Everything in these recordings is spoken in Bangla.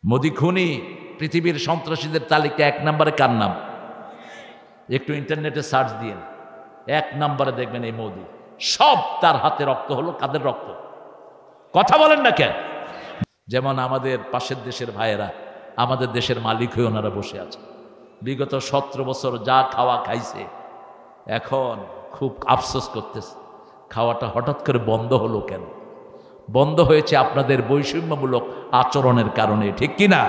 মোদি খুনি পৃথিবীর সন্ত্রাসীদের তালিকা 1 নম্বরে কার নাম? একটু ইন্টারনেটে সার্চ দিয়েন, 1 নম্বরে দেখবেন এই মোদি। সব তার হাতে রক্ত হলো। কাদের রক্ত? কথা বলেন না কেন? যেমন আমাদের পাশের দেশের ভাইয়েরা আমাদের দেশের মালিক হয়ে ওনারা বসে আছে। বিগত 17 বছর যা খাওয়া খাইছে, এখন খুব আফসোস করতেছে খাওয়াটা হঠাৎ করে বন্ধ হলো কেন? বন্ধ হয়েছে আপনাদের বৈষম্যমূলক আচরণের কারণে, ঠিক কি না?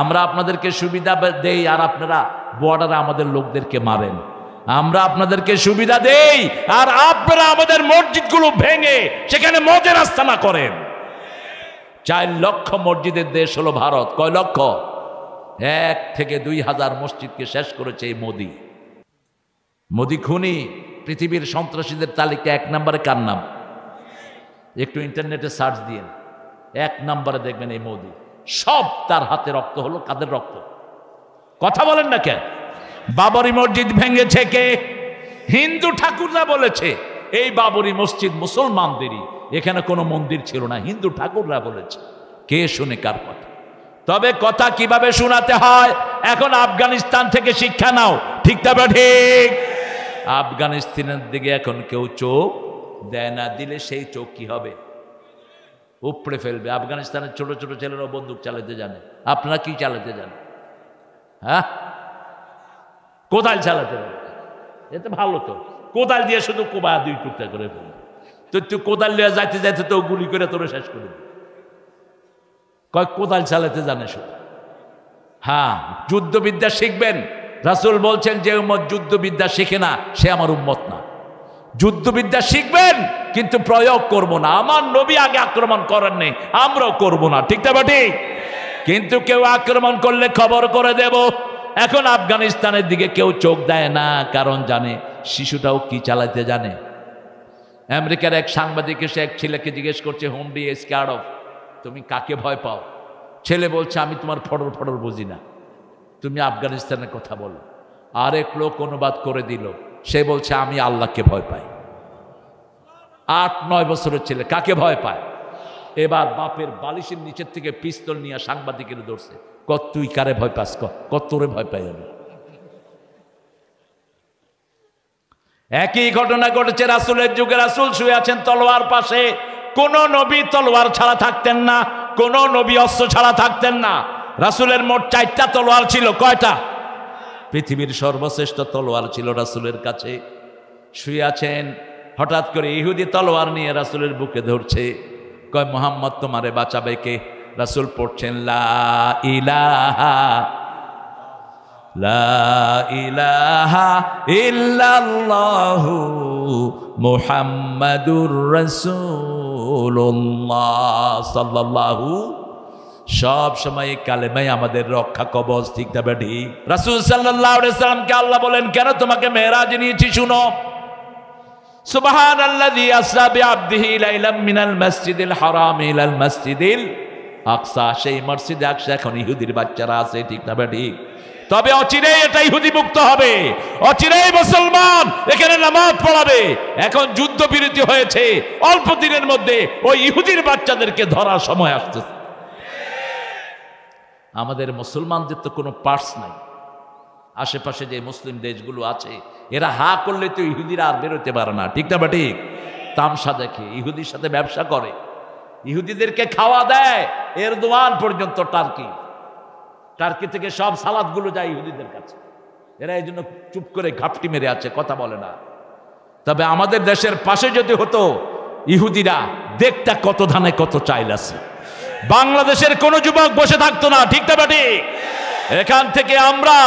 আমরা আপনাদেরকে সুবিধা দেই আর আপনারা বর্ডারে আমাদের লোকদেরকে মারেন। আমরা আপনাদেরকে সুবিধা দেই আর আপনারা আমাদের মসজিদগুলো ভেঙে সেখানে মদের আস্তানা করেন। 4 লক্ষ মসজিদের দেশ হলো ভারত। কয় লক্ষ? 1 থেকে 2000 মসজিদকে শেষ করেছে এই মোদি। মোদি খুনি পৃথিবীর সন্ত্রাসীদের তালিকা 1 নম্বরে কার নাম? একটু ইন্টারনেটে সার্চ দিয়েন, 1 নম্বরে দেখবেন এই মোদি। সব তার হাতে রক্ত হলো। কাদের রক্ত? কথা বলেন না কেন? বাবরি মসজিদ ভেঙেছে কে? হিন্দু ঠাকুররা বলেছে এই বাবরি মসজিদ মুসলমানদেরই, এখানে কোনো মন্দির ছিল না, হিন্দু ঠাকুররা বলেছে। কে শুনে কার কথা? তবে কথা কিভাবে শোনাতে হয় এখন আফগানিস্তান থেকে শিক্ষা নাও, ঠিক তবে ঠিক। আফগানিস্তানের দিকে এখন কেউ চোখ দেয় না, দিলে সেই চোখ কি হবে? উপড়ে ফেলবে। আফগানিস্তানের ছোট ছোট ছেলেরাও বন্দুক চালাতে জানে। আপনারা কি চালাতে জানেন? হ্যাঁ, কোদাল চালাতে পারে। এটা ভালো তো, কোদাল দিয়ে শুধু কোবা 2 টুকটা করে ফেলবে। তো তুই কোদাল নিয়ে যাইতে যাইতে তো গুলি করে তোরে শেষ করে দেবে। কয় কোদাল চালাতে জানে শুধু। হ্যাঁ, যুদ্ধবিদ্যা শিখবেন। রাসূল বলছেন যে উম্মত যুদ্ধবিদ্যা শিখে না সে আমার উম্মত না। যুদ্ধবিদ্যা শিখবেন কিন্তু প্রয়োগ করব না। আমার নবী আগে আক্রমণ করেন নেই, আমরাও করব না, ঠিক না ঠিক? কিন্তু কেউ আক্রমণ করলে খবর করে দেব। এখন আফগানিস্তানের দিকে কেউ চোখ দেয় না, কারণ জানে শিশুটাও কি চালাতে জানে। আমেরিকার এক সাংবাদিক এসে এক ছেলেকে জিজ্ঞেস করছে, হোম ডি স্ক্যার্ড অফ, তুমি কাকে ভয় পাও? ছেলে বলছে, আমি তোমার ফটর ফটর বুঝি না, তুমি আফগানিস্তানের কথা বলো। আরেক লোক অনুবাদ করে দিল, সে বলছে আমি আল্লাহকে ভয় পাই। 8-9 বছরের ছেলে কাকে ভয় পায়? এবার বাপের বালিশের নিচের থেকে পিস্তল নিয়ে সাংবাদিকের ধরছে, কত তুই কারে ভয় পাস? কতরে ভয় পাই আমি? একই ঘটনা ঘটেছে রাসূলের যুগে। রাসূল শুয়ে আছেন তলোয়ার পাশে। কোন নবী তলোয়ার ছাড়া থাকতেন না, কোন নবী অস্ত্র ছাড়া থাকতেন না। রাসূলের মোট 4টা তলোয়ার ছিল। কয়টা? পৃথিবীর সর্বশ্রেষ্ঠ তলোয়ার ছিল রাসূলের কাছে। শুয়ে আছেন, হঠাৎ করে ইহুদি তলোয়ার নিয়ে রাসূলের বুকে ধরছে। কয়, মুহাম্মদ তোমারে বাঁচাবে কে? রাসূল পড়ছেন লা ইলাহা লা ইলাহা ইল্লাল্লাহু মুহাম্মাদুর রাসূলুল্লাহ সাল্লাল্লাহু। সব সময় কালেমাই আমাদের রক্ষা কবচ, ঠিক না বেটি? রাসূল সাল্লাল্লাহু আলাইহি সাল্লামকে আল্লাহ বলেন, কেন তোমাকে মেরাজে নিয়েছি শুনো। সুবহানাল্লাযী আসরা বিআবদিহি লাইলাম মিনাল মাসজিদিল হারাম ইলাল মাসজিদিল আকসা। সেই মসজিদে আকসা এখন ইহুদির বাচ্চারা আছে, ঠিক না বেটি? তবে অচিরেই এটা ইহুদি মুক্ত হবে, অচিরেই মুসলমান এখানে নামাজ পড়াবে। এখন যুদ্ধবিরতি হয়েছে, অল্প দিনের মধ্যে ওই ইহুদির বাচ্চাদেরকে ধরার সময় আসতেছে। আমাদের মুসলমানদের তো কোনো পার্স নাই। আশেপাশে যে মুসলিম দেশগুলো আছে এরা হা করলে তো ইহুদিরা আর বেরোতে পারে না, ঠিক না ঠিক? তামসা দেখে, ইহুদির সাথে ব্যবসা করে, ইহুদিদেরকে খাওয়া দেয়। এরদোয়ান পর্যন্ত টার্কি থেকে সব সালাদগুলো যায় ইহুদিদের কাছে। এরা এই জন্য চুপ করে ঘাপটি মেরে আছে, কথা বলে না। তবে আমাদের দেশের পাশে যদি হতো, ইহুদিরা দেখতে কত ধানে কত চাইল আছে, বাংলাদেশের কোন যুবক বসে থাকতো না, ঠিক না ঠিক? এখান থেকে আমরা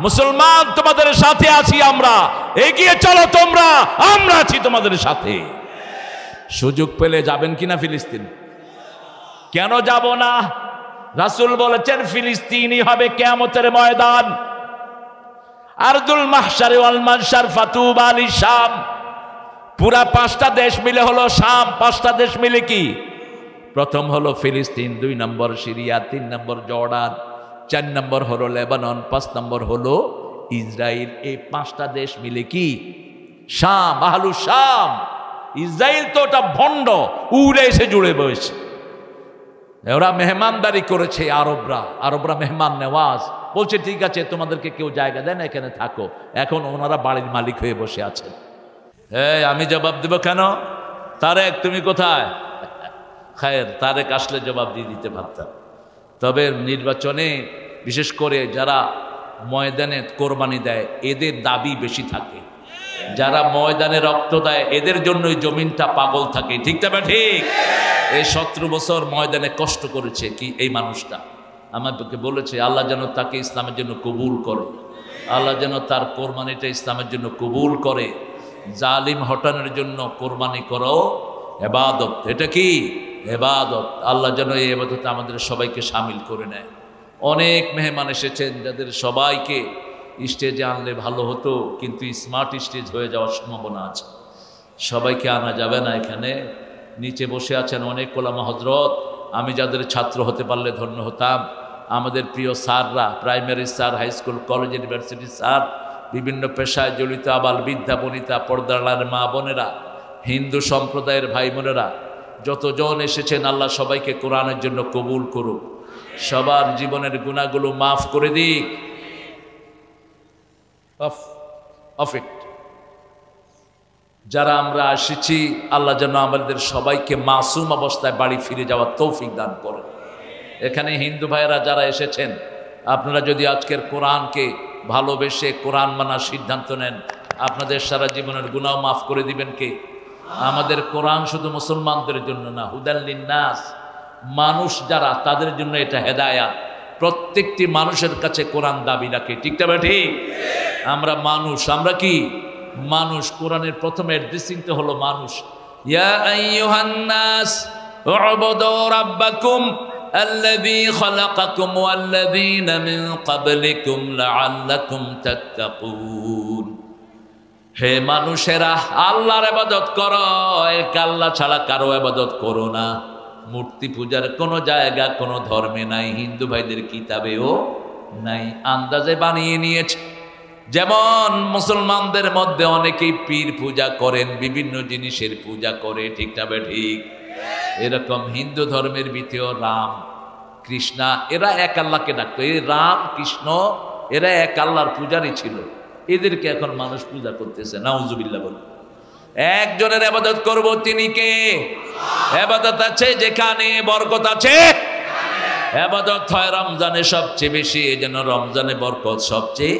মুসলমান তোমাদের সাথে আছি, আমরা এগিয়ে চলো তোমরা, আমরা আছি তোমাদের সাথে। সুযোগ পেলে যাবেন কিনা ফিলিস্তিন? কেন যাব না? রাসূল বলেছেন ফিলিস্তিনই হবে কিয়ামতের ময়দান। আরদুল মাহশার ওয়াল মানশার ফাতুবা লিশ শাম। পুরা 5টা দেশ মিলে হলো শাম। 5টা দেশ মিলে কি? প্রথম হলো ফিলিস্তিন, 2 নম্বর সিরিয়া, 3 নম্বর জর্ডান, 4 নম্বর হলো লেবানন, 5 নম্বর হলো ইসরায়েল। এই 5টা দেশ মিলে কি? শাম, আহলু শাম। ইসরায়েল তো ওটা ভণ্ড, উড়ে এসে জুড়ে বসে। ওরা মেহমানদারি করেছে, আরবরা মেহমান নেওয়াজ। বলছে ঠিক আছে, তোমাদেরকে কেউ জায়গা দেয় না, এখানে থাকো। এখন ওনারা বাড়ির মালিক হয়ে বসে আছেন। আমি জবাব দেব কেন? তারেক তুমি কোথায়? খায়ের, তারেক আসলে জবাব দিয়ে দিতে পারতাম। তবে নির্বাচনে বিশেষ করে যারা ময়দানে কোরবানি দেয়, এদের দাবি বেশি থাকে। যারা ময়দানে রক্ত দেয়, এদের জন্যই জমিনটা পাগল থাকে। ঠিক তবে ঠিক। এই 17 বছর ময়দানে কষ্ট করেছে কি এই মানুষটা, আমাকে বলেছে আল্লাহ যেন তাকে ইসলামের জন্য কবুল করে, আল্লাহ যেন তার কোরবানিটা ইসলামের জন্য কবুল করে। জালিম হটানোর জন্য কোরবানি করো এবাদত। এটা কি এবাদত? আল্লাহ যেন এই এবাদতে আমাদের সবাইকে সামিল করে নেয়। অনেক মেহমান এসেছেন যাদের সবাইকে স্টেজে আনলে ভালো হতো, কিন্তু স্মার্ট স্টেজ হয়ে যাওয়ার সম্ভাবনা আছে। সবাইকে আনা যাবে না। এখানে নিচে বসে আছেন অনেক ওলামা হযরত, আমি যাদের ছাত্র হতে পারলে ধন্য হতাম। আমাদের প্রিয় স্যাররা, primary sir, high school, college, university sir, বিভিন্ন পেশায় জড়িত আবাল বৃদ্ধা বনিতা, পর্দার মা বোনেরা, হিন্দু সম্প্রদায়ের ভাই বোনেরা, যতজন এসেছেন, আল্লাহ সবাইকে কোরআনের জন্য কবুল করুক, সবার জীবনের গুনাহগুলো মাফ করে দিক। যারা আমরা এসেছি, আল্লাহ যেন আমাদের সবাইকে মাসুম অবস্থায় বাড়ি ফিরে যাওয়ার তৌফিক দান করেন। এখানে হিন্দু ভাইয়েরা যারা এসেছেন, আপনারা যদি আজকের কোরআনকে ভালোবেসে কোরআন মানার সিদ্ধান্ত নেন, আপনাদের সারা জীবনের গুনাহ মাফ করে দিবেন কে? আমাদের কোরআন শুধু মুসলমানদের জন্য না, হুদাল লিন্নাস, মানুষ যারা, তাদের জন্য এটা হেদায়াত। প্রত্যেকটি মানুষের কাছে কোরআন দাবি রাখে। ঠিক তবে ঠিক। আমরা মানুষ, আমরা কি মানুষ। কোরআনের প্রথম অ্যাড্রেসিংটা হলো মানুষ। ইয়া আইয়ুহান নাস উ'বুদু রাব্বাকুম আল্লাযী খালাকাকুম ওয়াল্লাযীনা মিন ক্বাবলিকুম লাআল্লাকুম তাত্তাকুন। হে মানুষেরা, আল্লাহর ইবাদত করো, এক আল্লাহ ছাড়া কারো ইবাদত করো না। মূর্তি পূজার কোনো জায়গা কোনো ধর্মে নাই, হিন্দু ভাইদের কিতাবেও নাই, আন্দাজে বানিয়ে নিয়েছে। যেমন মুসলমানদের মধ্যে অনেকেই পীর পূজা করেন, বিভিন্ন জিনিসের পূজা করে। ঠিক তবে ঠিক। এরকম হিন্দু ধর্মের ভিতরেও রাম, কৃষ্ণা, এরা এক আল্লাহকে ডাকতো। এই রাম কৃষ্ণ এরা এক আল্লাহর পূজারই ছিল। এদেরকে এখন মানুষ পূজা করতেছে। নাউজুবিল্লাহ বলে। একজনের ইবাদত করব, তিনি কে? ইবাদত আছে যেখানে বরকত আছে, ইবাদত হয় রমজানে সবচেয়ে বেশি। এজন্য রমজানে বরকত সবচেয়ে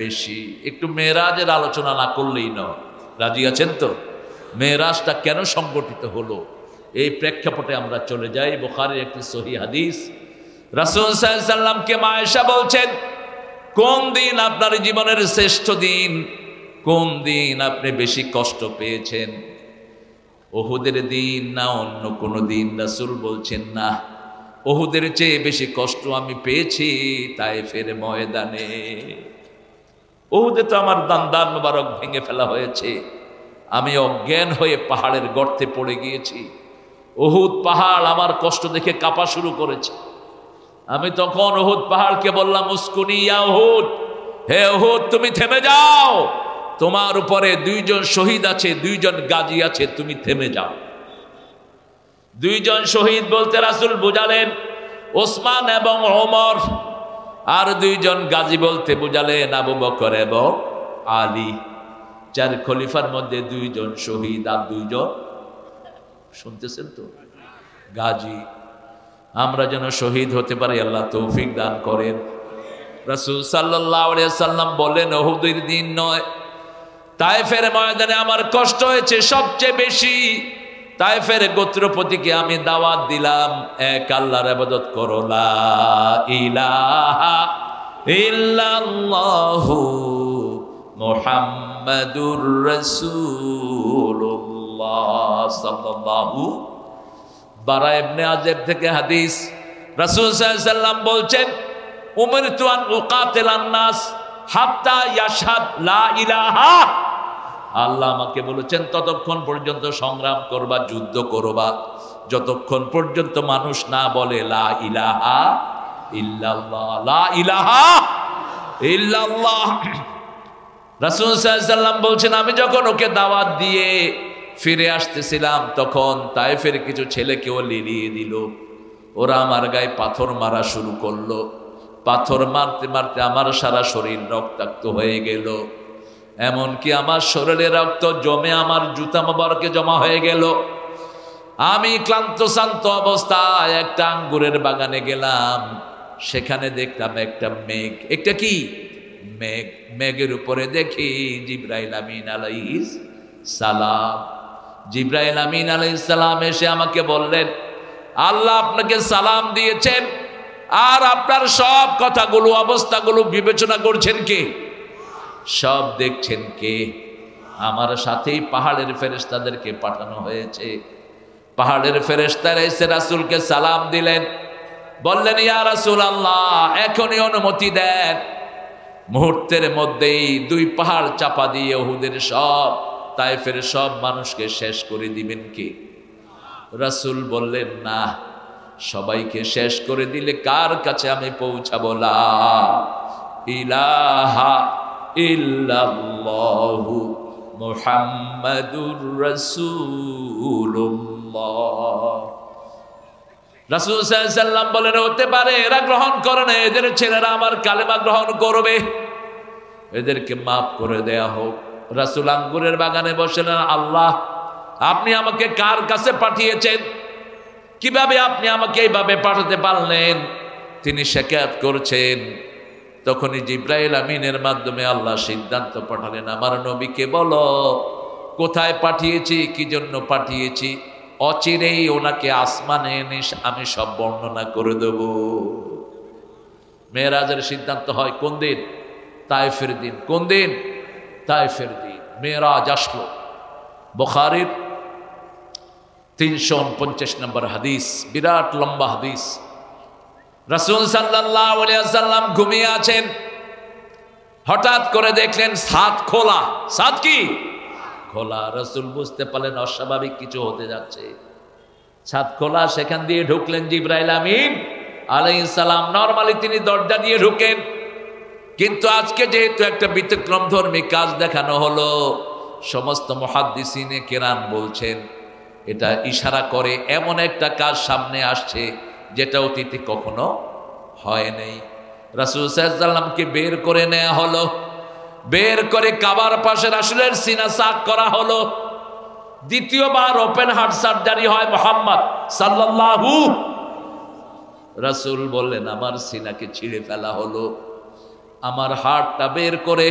বেশি। একটু মেরাজের আলোচনা না করলেই নয়। রাজি আছেন তো? মেরাজটা কেন সংগঠিত হলো, এই প্রেক্ষাপটে আমরা চলে যাই। বুখারীর একটি সহিহ হাদিস, রাসূল সাল্লাল্লাহু আলাইহি সাল্লামকে মা আয়েশা বলছেন, কোন দিন আপনার জীবনের শ্রেষ্ঠ দিন? কোন দিন আপনি বেশি কষ্ট পেয়েছেন? উহুদের দিন না অন্য কোনো দিন? রাসূল বলছেন না, উহুদের চেয়ে বেশি কষ্ট আমি পেয়েছি তায়েফের ময়দানে। উহুদে তো আমার দান মোবারক ভেঙে ফেলা হয়েছে, আমি অজ্ঞান হয়ে পাহাড়ের গর্তে পড়ে গিয়েছি। উহুদ পাহাড় আমার কষ্ট দেখে কাঁপা শুরু করেছে। আমি তখন উহুদ পাহাড়কে বললাম, উসকুনি ইয়া উহুদ, হে উহুদ তুমি থেমে যাও, তোমার উপরে 2 জন শহীদ আছে, 2 জন গাজী আছে, তুমি থেমে যাও। 2 জন শহীদ বলতে রাসূল বুঝালেন ওসমান এবং ওমর, আর 2 জন গাজী বলতে বুঝালেন আবু বকর এবং আলী। 4 খলিফার মধ্যে 2 জন শহীদ আর 2 জন, শুনতেছেন তো, গাজী। আমরা যেন শহীদ হতে পারি, আল্লাহ তৌফিক দান করেন। রাসূল সাল্লাল্লাহু আলাইহি ওয়াসাল্লাম বলেন, উহুদের দিন নয়, তায়েফের ময়দানে আমার কষ্ট হয়েছে সবচেয়ে বেশি। তায়েফের গোত্রপতিকে আমি দাওয়াত দিলাম, এক আল্লাহর ইবাদত করো, লা ইলাহা ইল্লাল্লাহু মুহাম্মাদুর রাসূলুল্লাহ সাল্লাল্লাহু। বারা ইবনে আযিব থেকে হাদিস, রাসূল সাল্লাল্লাহু আলাইহি ওয়াসাল্লাম বলছেন, উমিরতু আন উকাতিলান নাস হাত্তা ইয়াশহাদ লা ইলাহা। আল্লাহ আমাকে বলেছেন ততক্ষণ পর্যন্ত সংগ্রাম করবা, যুদ্ধ করবা, যতক্ষণ পর্যন্ত মানুষ না বলে লা ইলাহা ইল্লাল্লাহ, লা ইলাহা ইল্লাল্লাহ। রাসূল সাল্লাল্লাহু আলাইহি ওয়াসাল্লাম বলছেন, আমি যখন ওকে দাওয়াত দিয়ে ফিরে আসতেছিলাম, তখন তায়েফের কিছু ছেলেকেও লিলিয়ে দিল। ওরা আমার গায়ে পাথর মারা শুরু করলো। পাথর মারতে মারতে আমার সারা শরীর রক্তাক্ত হয়ে গেল, এমনকি আমার শরীরে রক্ত জমে আমার জুতা মোবারকে জমা হয়ে গেল। আমি ক্লান্ত শান্ত অবস্থায় একটা আঙ্গুরের বাগানে গেলাম, সেখানে দেখলাম একটা মেঘ, একটা কি মেঘ, মেঘের উপরে দেখি জিবরাইল আমিন আলাইহিস সালাম। জিবরাইল আমিন আলাইহিস সালাম এসে আমাকে বললেন, আল্লাহ আপনাকে সালাম দিয়েছেন, আর আপনার সব কথাগুলো অবস্থাগুলো বিবেচনা করছেন কে, সব দেখছেন কে? আমার সাথেই পাহাড়ের ফেরেশতাদেরকে পাঠানো হয়েছে। পাহাড়ের ফেরেশতারা এসে রাসূলকে সালাম দিলেন, বললেন, ইয়া রাসূলুল্লাহ, এখনই অনুমতি দেন। মুহূর্তের মধ্যেই দুই পাহাড় চাপা দিয়ে উহুদের সব, তায়েফের সব মানুষকে শেষ করে দিবেন কে? রাসূল বললেন, না, সবাইকে শেষ করে দিলে কার কাছে আমি পৌঁছাবো? লা ইলাহা ইল্লাল্লাহু মুহাম্মাদুর রাসূলুল্লাহ। রাসূল সাল্লাল্লাহু আলাইহি ওয়াসাল্লাম বলেন, হতে পারে এরা গ্রহণ করে না, এদের ছেলেরা আমার কালেমা গ্রহণ করবে, এদেরকে মাফ করে দেয়া হোক। রাসূল আঙ্গুরের বাগানে বসলেন, আল্লাহ আপনি আমাকে কার কাছে পাঠিয়েছেন? কিভাবে আপনি আমাকে এইভাবে পাঠাতে পারলেন? তিনি শিকায়ত করছেন। তখনই জিবরাইল আমিনের মাধ্যমে আল্লাহ সিদ্ধান্ত পাঠালেন, আমার নবীকে বলো কোথায় পাঠিয়েছি, কি জন্য পাঠিয়েছি, অচিরেই ওনাকে আসমানে এনে আমি সব বর্ণনা করে দেব। মেরাজের সিদ্ধান্ত হয় কোন দিন? তায়েফের দিন। কোন দিন? তায়েফের দিন মেরাজ আসলো। বুখারীর 349 নম্বর হাদিস, বিরাট লম্বা হাদিস। রাসূল সাল্লাল্লাহু আলাইহি ওয়াসাল্লাম ঘুমিয়ে আছেন, হঠাৎ করে দেখলেন ছাদ খোলা। ছাদ কি খোলা? রাসূল বুঝতে পারলেন অস্বাভাবিক কিছু হতে যাচ্ছে। ছাদ খোলা, সেখান দিয়ে ঢুকলেন জিবরাইল আমিন আলাইহিস সালাম। নরমালি তিনি দরজা দিয়ে ঢুকেন, কিন্তু আজকে যেহেতু একটা ব্যতিক্রমধর্মী কাজ দেখানো হলো, সমস্ত মুহাদ্দিসিনে কেরাম বলছেন এটা ইশারা করে এমন একটা কাজ সামনে আসছে যেটা অতীতে কখনো হয় নাই। রাসূল সাল্লাল্লাহু আলাইহি ওয়াসাল্লামকে বের করে নেওয়া হলো, বের করে কাবার পাশে রাসূলের সিনা সাক করা হলো। দ্বিতীয়বার ওপেন হার্ট সার্জারি হয় মুহাম্মদ সাল্লাল্লাহু। রাসূল বললেন, আমার সিনাকে ছিঁড়ে ফেলা হলো, আমার হার্টটা বের করে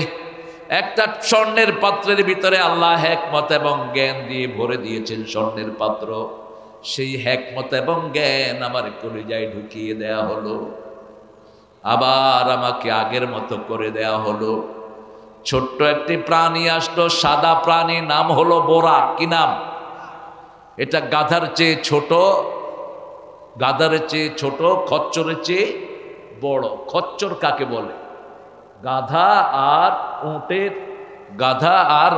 একটা স্বর্ণের পাত্রের ভিতরে আল্লাহ হিকমত এবং জ্ঞান দিয়ে ভরে দিয়েছেন স্বর্ণের পাত্র। সেই হিকমত এবং জ্ঞান আমার কলিজায় ঢুকিয়ে দেয়া হলো, আবার আমাকে আগের মতো করে দেয়া হলো। ছোট্ট একটি প্রাণী আসলো, সাদা প্রাণী, নাম হলো বোরাক। কি নাম? এটা গাধার চেয়ে ছোট, গাধার চেয়ে ছোট, খচ্চরের চেয়ে বড়। খচ্চর কাকে বলে? গাধা আর উটের, গাধা আর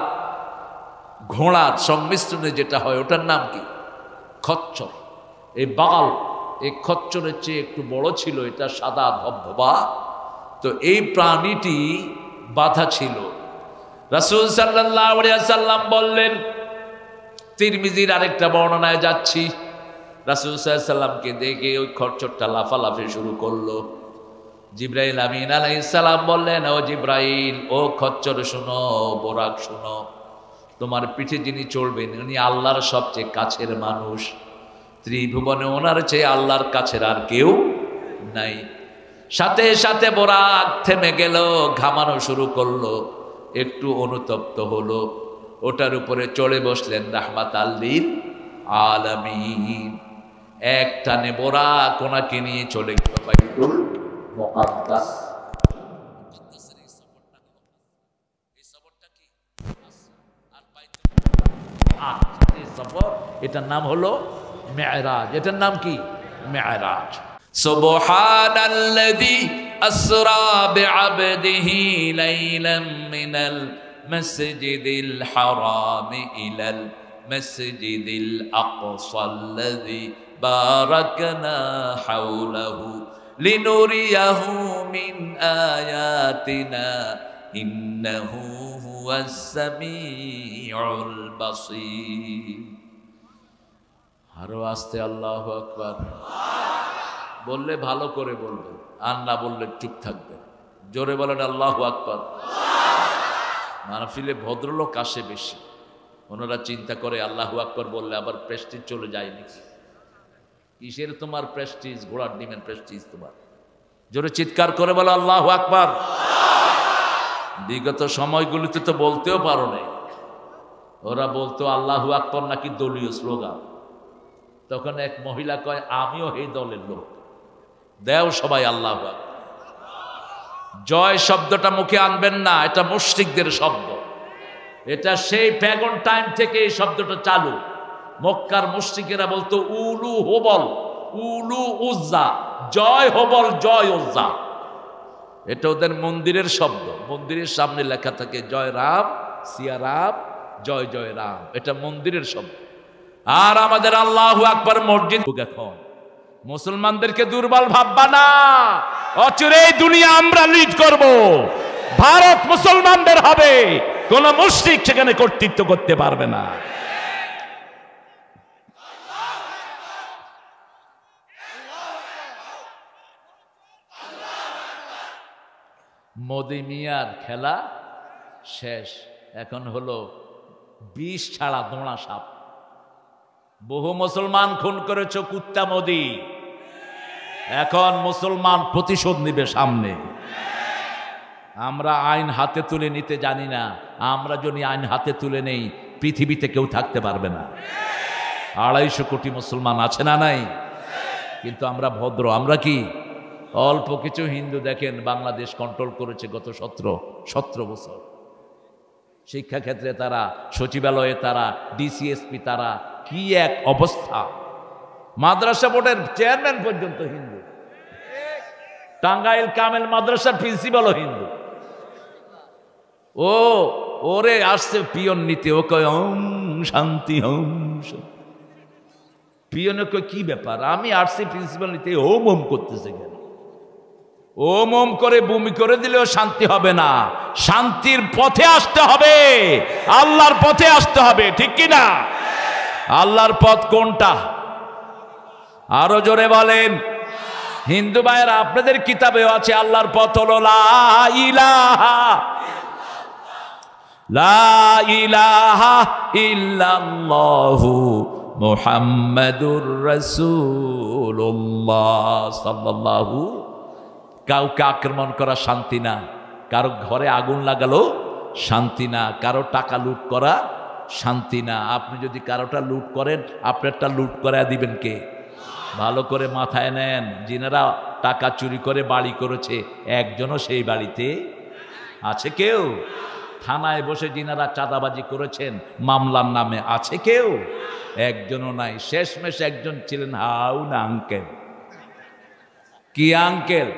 ঘোড়ার সংমিশ্রণে যেটা হয় ওটার নাম কি? খচ্চর। এই বাগাল এই খচ্চরের চেয়ে একটু বড় ছিল, এটা সাদা ধবধবা। তো এই প্রাণীটি বাধা ছিল। রাসূল সাল্লাল্লাহু আলাইহি ওয়াসাল্লাম বললেন, তিরমিজির আরেকটা বর্ণনায় যাচ্ছি, রাসূল সাল্লাল্লাহু আলাইহি ওয়াসাল্লামকে দেখে ওই খচ্চরটা লাফালাফি শুরু করলো। জিবরাইল আমিন আলাইহিস সালাম বললেন, ও জিবরাইল, ও খচ্চর শুনো, বোরাক শুনো, তোমার পিঠে যিনি চড়বেন উনি আল্লাহর সবচেয়ে কাছের মানুষ। ত্রিভুবনে ওনার চেয়ে আল্লাহর কাছের আর কেউ নাই। সাথে সাথে বোরাক থেমে গেল, ঘামানো শুরু করলো, একটু অনুতপ্ত হলো। ওটার উপরে চড়ে বসলেন রাহমাতাল লিল আলামিন। এক টানে বোরাক ওনাকে নিয়ে চলে গেল বাইতুল মুকাদ্দাস। এটার নাম হলো মেরাজ। এটার নাম কি? মেরাজ। সুবহানাল্লাযী আসরা বিআবদিহি লাইলাম মিনাল মাসজিদিল হারাম ইলাল মাসজিদিল আকসাল্লাযী বারাকনা হাওলাহু লিনুরিয়াহু মিন আয়াতিনা ইন্নাহু হুয়াস সামিউল বাসীর। আরো আস্তে আল্লাহু আকবার। বললে ভালো করে বলবেন, আর না বললে চুপ থাকবেন। জোরে বলেন আল্লাহু আকবার। মাহফিলে ভদ্রলোক আসে বেশি, ওনারা চিন্তা করে আল্লাহু আকবার বললে আবার প্রেস্টিজ চলে যায় নাকি। কিসের তোমার প্রেস্টিজ? ঘোড়ার ডিমের প্রেস্টিজ তোমার। জোরে চিৎকার করে বলো আল্লাহু আকবার। বিগত সময়গুলিতে তো বলতেও পারো নাই। ওরা বলতো আল্লাহু আকবার নাকি দলীয় স্লোগান। তখন এক মহিলা কয় আমিও এই দলের লোক, দেও সবাই আল্লাহু আকবার। জয় শব্দটা মুখে আনবেন না, এটা মুশরিকদের শব্দ। এটা সেই প্যাগন টাইম থেকে এই শব্দটা চালু। মক্কার মুশরিকেরা বলতো উলু হোবল, উলু উজ্জা, জয় হোবল জয় উজ্জা। এটা ওদের মন্দিরের শব্দ। মন্দিরের সামনে লেখা থাকে জয় রাম সিয়া রাম, জয় জয় রাম, এটা মন্দিরের শব্দ। আর আমাদের আল্লাহু আকবার মসজিদ। এখন মুসলমানদেরকে দুর্বল ভাববা না, অচিরেই দুনিয়া আমরা লিড করব। ভারত মুসলমানদের হবে, কোন মুশরিক সেখানে কর্তৃত্ব করতে পারবে না। মোদি মিয়ার খেলা শেষ, এখন হলো বিষ ছাড়া দোঁড়া সাপ। বহু মুসলমান খুন করেছ কুত্তা মোদি, এখন মুসলমান প্রতিশোধ নিবে সামনে। আমরা আইন হাতে তুলে নিতে জানি না, আমরা যদি আইন হাতে তুলে নেই পৃথিবীতে কেউ থাকতে পারবে না। 250 কোটি মুসলমান আছে না নাই? কিন্তু আমরা ভদ্র। আমরা কি অল্প কিছু হিন্দু দেখেন বাংলাদেশ কন্ট্রোল করেছে গত 17 বছর। শিক্ষাক্ষেত্রে তারা, সচিবালয়ে তারা, ডিসিএসপি তারা, কি এক অবস্থা। মাদ্রাসা বোর্ডের চেয়ারম্যান পর্যন্ত হিন্দু। টাঙ্গাইল কামেল মাদ্রাসার প্রিন্সিপালও হিন্দু। ওরে আসছে পিয়ন নিতে, ও কয় ওম শান্তি ওম। পিয়নে কয় কি ব্যাপার, আমি আসছি প্রিন্সিপাল নিতে, ওম ওম করতেছে কেন? ওম ওম করে বমি করে দিলেও শান্তি হবে না। শান্তির পথে আসতে হবে, আল্লাহর পথে আসতে হবে, ঠিক কি না? আল্লাহর পথ কোনটা? আরো জোরে বলেন। হিন্দু ভাইয়েরা, আপনাদের কিতাবেও আছে আল্লাহর পথ হলো লা ইলাহা ইল্লাল্লাহু মুহাম্মাদুর রাসূলুল্লাহ সাল্লাল্লাহু। কাউকে আক্রমণ করা শান্তি না, কারো ঘরে আগুন লাগালো শান্তি না, কারো টাকা লুট করা শান্তি না। আপনি যদি কারোটা লুট করেন, আপনারটা লুট করে দিবেন কে? ভালো করে মাথায় নেন, যিনারা টাকা চুরি করে বাড়ি করেছে একজনও সেই বাড়িতে আছে কেউ? থানায় বসে যিনারা চাঁদাবাজি করেছেন মামলার নামে আছে কেউ? একজনও নাই। শেষমেশ একজন ছিলেন হাউনা আঙ্কেল। কি আঙ্কেল?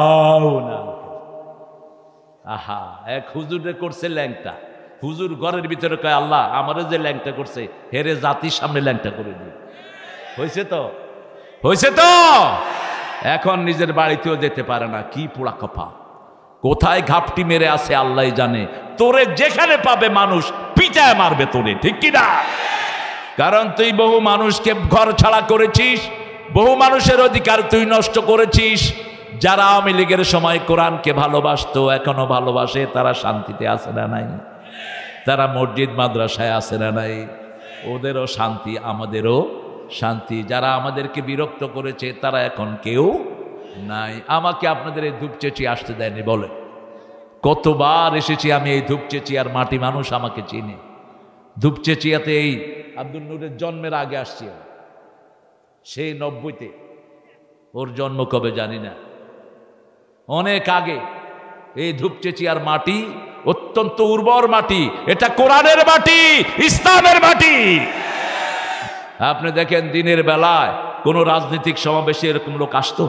আউনা আঙ্কেল। আহা, এক হুজুরে করছে ল্যাংটা। হুজুর ঘরের ভিতরে কয় আল্লাহ আমারে যে ল্যাংটা করছে হেরে জাতির সামনে ল্যাংটা করে দিই। হয়েছে তো, হয়েছে তো। এখন নিজের বাড়িতেও যেতে পারে না। কি পোড়া কপা, কোথায় ঘাপটি মেরে আছে আল্লাহ জানে। তোরে যেখানে পাবে মানুষ পিটায় মারবে তোরে, ঠিক কিনা? কারণ তুই বহু মানুষকে ঘর ছাড়া করেছিস, বহু মানুষের অধিকার তুই নষ্ট করেছিস। যারা আওয়ামী লীগের সময় কোরআনকে ভালোবাসতো এখনো ভালোবাসে, তারা শান্তিতে আছে না নাই? তারা মসজিদ মাদ্রাসায় আছে না নাই? ওদেরও শান্তি, আমাদেরও শান্তি। যারা আমাদেরকে বিরক্ত করেছে তারা এখন কেউ নাই। আমাকে আপনাদের এই ধূপচেচি আসতে দেয়নি বলে। কতবার এসেছি আমি এই ধূপচেচিয়ার মাটি, মানুষ আমাকে চিনে। ধূপচেচিয়াতে এই আব্দুল নূরের জন্মের আগে আসছি, সেই 90-তে। ওর জন্ম কবে জানি না, অনেক আগে। এই ধূপচেচিয়ার মাটি অত্যন্ত উর্বর মাটি, এটা কোরআনের মাটি, ইসলামের মাটি। আপনি দেখেন দিনের বেলায় কোনো রাজনৈতিক সমাবেশে এরকম লোক আসতো?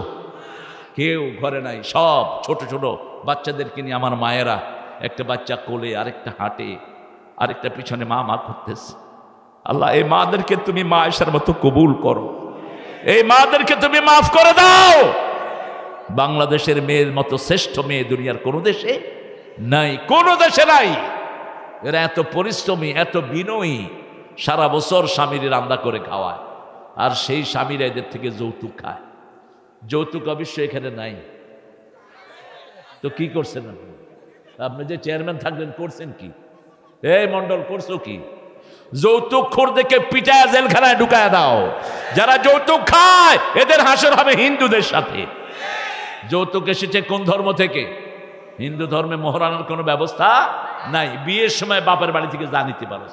কেউ ঘরে নাই। সব ছোট ছোট বাচ্চাদেরকে নিয়ে আমার মায়েরা, একটা বাচ্চা কোলে, আরেকটা হাঁটে, আরেকটা পিছনে মা মা করতেছে। আল্লাহ এই মাদেরকে তুমি মা আয়েশার মতো কবুল করো, এই মাদেরকে তুমি মাফ করে দাও। বাংলাদেশের মেয়ের মতো শ্রেষ্ঠ মেয়ে দুনিয়ার কোনো দেশে নাই, কোনো দেশে নাই। এরা এত পরিশ্রমী, এত বিনয়ী, সারা বছর স্বামীর রান্না করে খাওয়ায়, আর সেই স্বামীরা এদের থেকে যৌতুক খায়। যৌতুক অবশ্য এখানে নাই, তো কি করছেন আপনি? আপনি যে চেয়ারম্যান থাকলেন করছেন কি? এই মন্ডল করছো কি? যৌতুক খোরদেরকে পিটায় জেলখানায় ঢুকায় দাও। যারা যৌতুক খায় এদের হাসর হবে হিন্দুদের সাথে। যৌতুক এসেছে কোন ধর্ম থেকে? হিন্দু ধর্মে মোহরানোর কোনো ব্যবস্থা নাই। বিয়ের সময় বাপের বাড়ি থেকে যা নিতে পারস,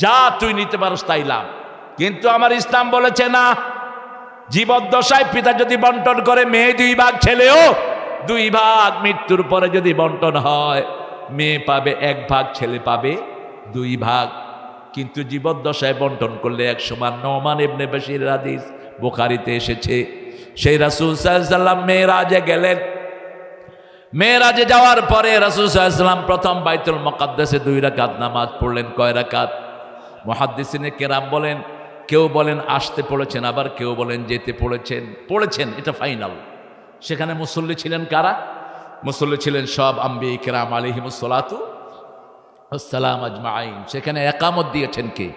যা তুই নিতে পারস তাই লাভ। কিন্তু আমার ইসলাম বলেছে না, জীবদ্দশায় পিতা যদি বন্টন করে মেয়ে 2 ভাগ, ছেলেও 2 ভাগ। মৃত্যুর পরে যদি বন্টন হয়, মেয়ে পাবে 1 ভাগ, ছেলে পাবে 2 ভাগ। কিন্তু জীবদ্দশায় বন্টন করলে 1 সমান। নোমান ইবনে বশীর হাদিস বুখারীতে এসেছে, সেই রাসূল সাল্লাল্লাহু আলাইহি ওয়াসাল্লাম মেরাজে গেলেন। মেরাজে যাওয়ার পরে রাসূল সাল্লাল্লাহু আলাইহি ওয়াসাল্লাম প্রথম বাইতুল মুকাদ্দাসে 2 রাকাত নামাজ পড়লেন। কয় রাকাত? মুহাদ্দিসিনে কেরাম বলেন, কেউ বলেন আসতে পড়েছেন, আবার কেউ বলেন যেতে পড়েছেন, এটা ফাইনাল। সেখানে মুসল্লি ছিলেন কারা? মুসল্লি ছিলেন সব আম্বিয়া কেরাম আলাইহিমুস সালাতু আসসালাম আজমাইন। সেখানে একামত দিয়েছেন কে?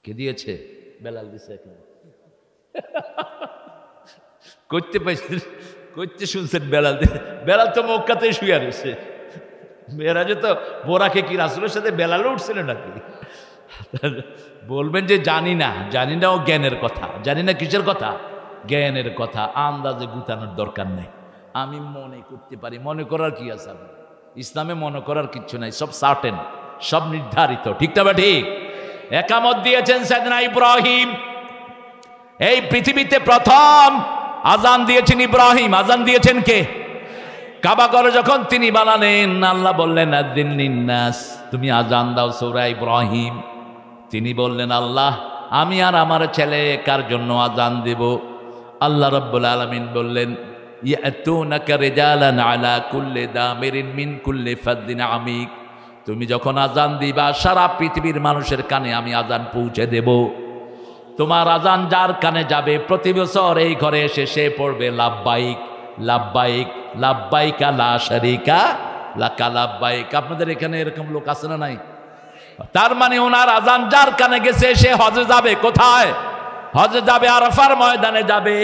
কে দিয়েছে? বেলাল দিয়েছে। করতে পাইছেন, করতে শুনছেন বেলাল? বেলাল তো মক্কাতেই শুয়ে রয়েছে। মেরাজে তো বোরাকে কি রাসূলের সাথে বেলালও উঠছিল নাকি? বলবেন যে জানি না, জানি না ও জ্ঞানের কথা। জানি না কিসের কথা? জ্ঞানের কথা। আন্দাজে গুতানোর দরকার নেই। আমি মনে করতে পারি। মনে করার কি আছে? ইসলামে মনে করার কিচ্ছু নাই, সব সার্টেন, সব নির্ধারিত। ঠিক না বা ঠিক? একামত দিয়েছেন সাইয়েদনা ইব্রাহিম। এই পৃথিবীতে প্রথম আজান দিয়েছেন ইব্রাহিম। আজান দিয়েছেন কে? কাবা ঘর যখন তিনি বানালেন, আল্লাহ বললেন আযিন লিন্নাস, তুমি আজান দাও সূরা ইব্রাহিম। তিনি বললেন আল্লাহ, আমি আর আমার ছেলে কার জন্য আজান দেব? আল্লাহ রাব্বুল আলামিন বললেন ইয়াতুনাকা রিজালান আলা কুল্লি দামিরিন মিন কুল্লি ফাদ্দিন আমিক। তুমি যখন আজান দিবা সারা পৃথিবীর মানুষের কানে আমি আজান পৌঁছে দেব। তোমার আজান যার কানে যাবে, প্রতি বছর এই ঘরে এসে সে পড়বে লাব্বাইক লাব্বাইক লাব্বাইকা লা শারীকা লাকা লাব্বাইক। আপনাদের এখানে এরকম লোক আছে না নাই? তার মানে ওনার আজান যার কানে গেছে সে হজে যাবে। কোথায় হজে যাবে? আরাফার ময়দানে যাবে।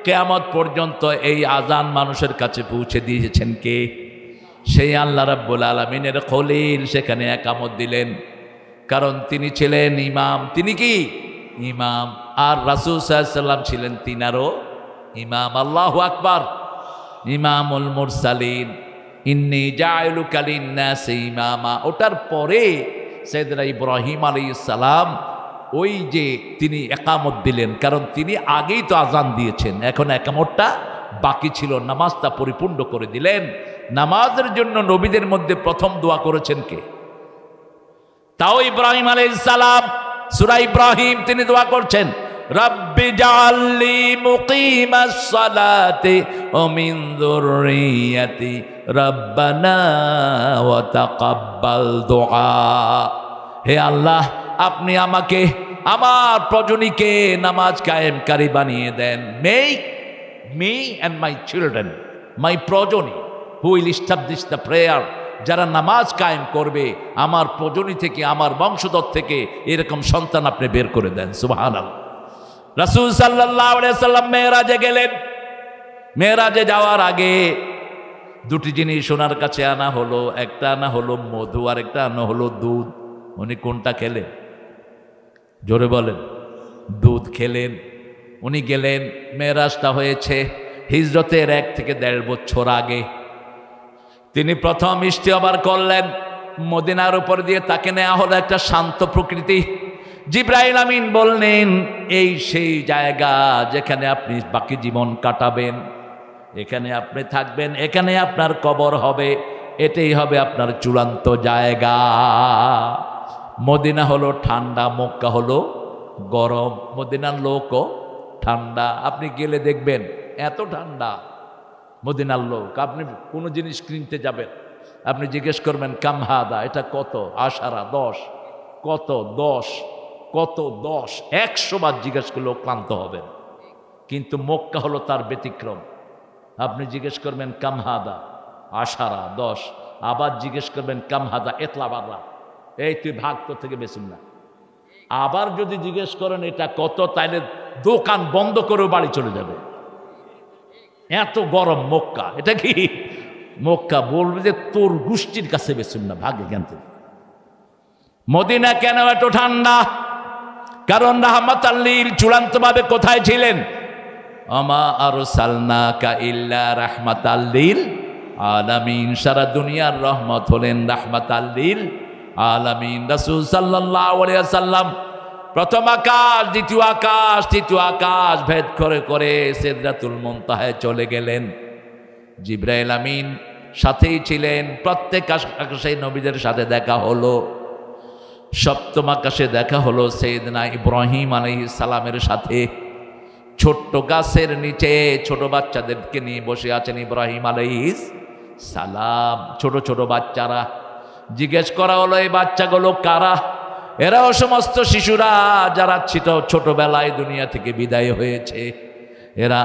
কিয়ামত পর্যন্ত এই আজান মানুষের কাছে পৌঁছে দিয়েছেন কে? সেই আল্লাহ রাব্বুল আলামিনের খলিল সেখানে একামত দিলেন, কারণ তিনি ছিলেন ইমাম। তিনি কি ইমাম? আর রাসূল সাল্লাল্লাহু আলাইহি ওয়াসাল্লাম ছিলেন তিনারও ইমাম। আল্লাহু আকবার। ইমামুল মুরসালিন, ইন্নী জাইলুকা লিন্নাসি ইমামা। ওটার পরে সাইয়েদনা ইব্রাহিম আলাইহিস সালাম ওই যে তিনি একামত দিলেন, কারণ তিনি আগেই তো আজান দিয়েছেন, এখন একামতটা বাকি ছিল, নামাজটা পরিপূর্ণ করে দিলেন। নামাজের জন্য নবীদের মধ্যে প্রথম দোয়া করেছেন কে? তাও ইব্রাহিম আলাইহিস সালাম। সূরা ইব্রাহিম তিনি দোয়া করছেন, রাব্বি জাআলনি মুকিমাস সালাতি ওয়া মিন যুররিয়াতি রাব্বানা ওয়া তাকাব্বাল দুআ। হে আল্লাহ, আপনি আমাকে, আমার প্রজনীকে নামাজ কায়েমকারী বানিয়ে দেন। Make me and my children, my progeny who will establish the prayer. যারা নামাজ কায়েম করবে আমার প্রজনী থেকে, আমার বংশধর থেকে এরকম সন্তান আপনি বের করে দেন। সুবহানাল্লাহ। রাসূল সাল্লাল্লাহু আলাইহি ওয়াসাল্লাম মেরাজে গেলেন। মেরাজে যাওয়ার আগে 2টি জিনিস ওনার কাছে আনা হলো। একটা আনা হলো মধু, আর একটা আনা হলো দুধ। উনি কোনটা খেলেন? জোরে বলেন। দুধ খেলেন। উনি গেলেন, মেরাজটা হয়েছে হিজরতের 1 থেকে 1.5 বছর আগে। তিনি প্রথম ইস্তেগফার করলেন। মদিনার উপর দিয়ে তাকে নেওয়া হলো একটা শান্ত প্রকৃতি। জিবরাইল আমিন বললেন, এই সেই জায়গা যেখানে আপনি বাকি জীবন কাটাবেন, এখানে আপনি থাকবেন, এখানে আপনার কবর হবে, এটাই হবে আপনার চূড়ান্ত জায়গা। মদিনা হলো ঠান্ডা, মক্কা হলো গরম। মদিনার লোকও ঠান্ডা। আপনি গেলে দেখবেন এত ঠান্ডা। মদিনার লোক, আপনি কোনো জিনিস কিনতে যাবেন, আপনি জিজ্ঞেস করবেন কাম হাদা, এটা কত? আশারা 10। কত? 10। কত? 10। 100 বার জিজ্ঞেস করলেও ক্লান্ত হবেন। কিন্তু মক্কা হলো তার ব্যতিক্রম। আপনি জিজ্ঞেস করবেন কাম হাদা, আশারা 10। আবার জিজ্ঞেস করবেন কাম হাদা এতলা বাররা, এই তুই ভাগ, তোর থেকে বেশুন না। আবার যদি জিজ্ঞেস করেন এটা কত, তাইলে দোকান বন্ধ করেও বাড়ি চলে যাবে। এত গরম মক্কা, এটা কি মক্কা? বলবে যে তোর গোষ্ঠীর কাছে বেচুন না, ভাগে জ্ঞানতে। মদিনা কেন এত ঠান্ডা? কারণ রাহমাতাল লিল চূড়ান্তভাবে কোথায় ছিলেন? আমা আরসালনাকা ইল্লা রাহমাতাল লিল আলামিন। সারা দুনিয়ার রহমত হলেন রাহমাতাল লিল আলামিন। রাসূল সাল্লাল্লাহু আলাইহি ওয়াসাল্লাম প্রথম আকাশ, দ্বিতীয় আকাশ, তৃতীয় আকাশ ভেদ করে করে সিদরাতুল মুনতাহায় চলে গেলেন। জিবরাইল আমিন সাথেই ছিলেন। প্রত্যেক আকাশে নবীদের সাথে দেখা হলো। সপ্তম আকাশে দেখা হলো সাইয়েদনা ইব্রাহিম আলাইহিস সালামের সাথে। ছোট্ট গাছের নিচে ছোট বাচ্চাদেরকে নিয়ে বসে আছেন ইব্রাহিম আলাইহিস সালাম। ছোট ছোট বাচ্চারা। জিজ্ঞেস করা হলো এই বাচ্চাগুলো কারা? এরাও সমস্ত শিশুরা যারা ছোটবেলায় দুনিয়া থেকে বিদায় হয়েছে। এরা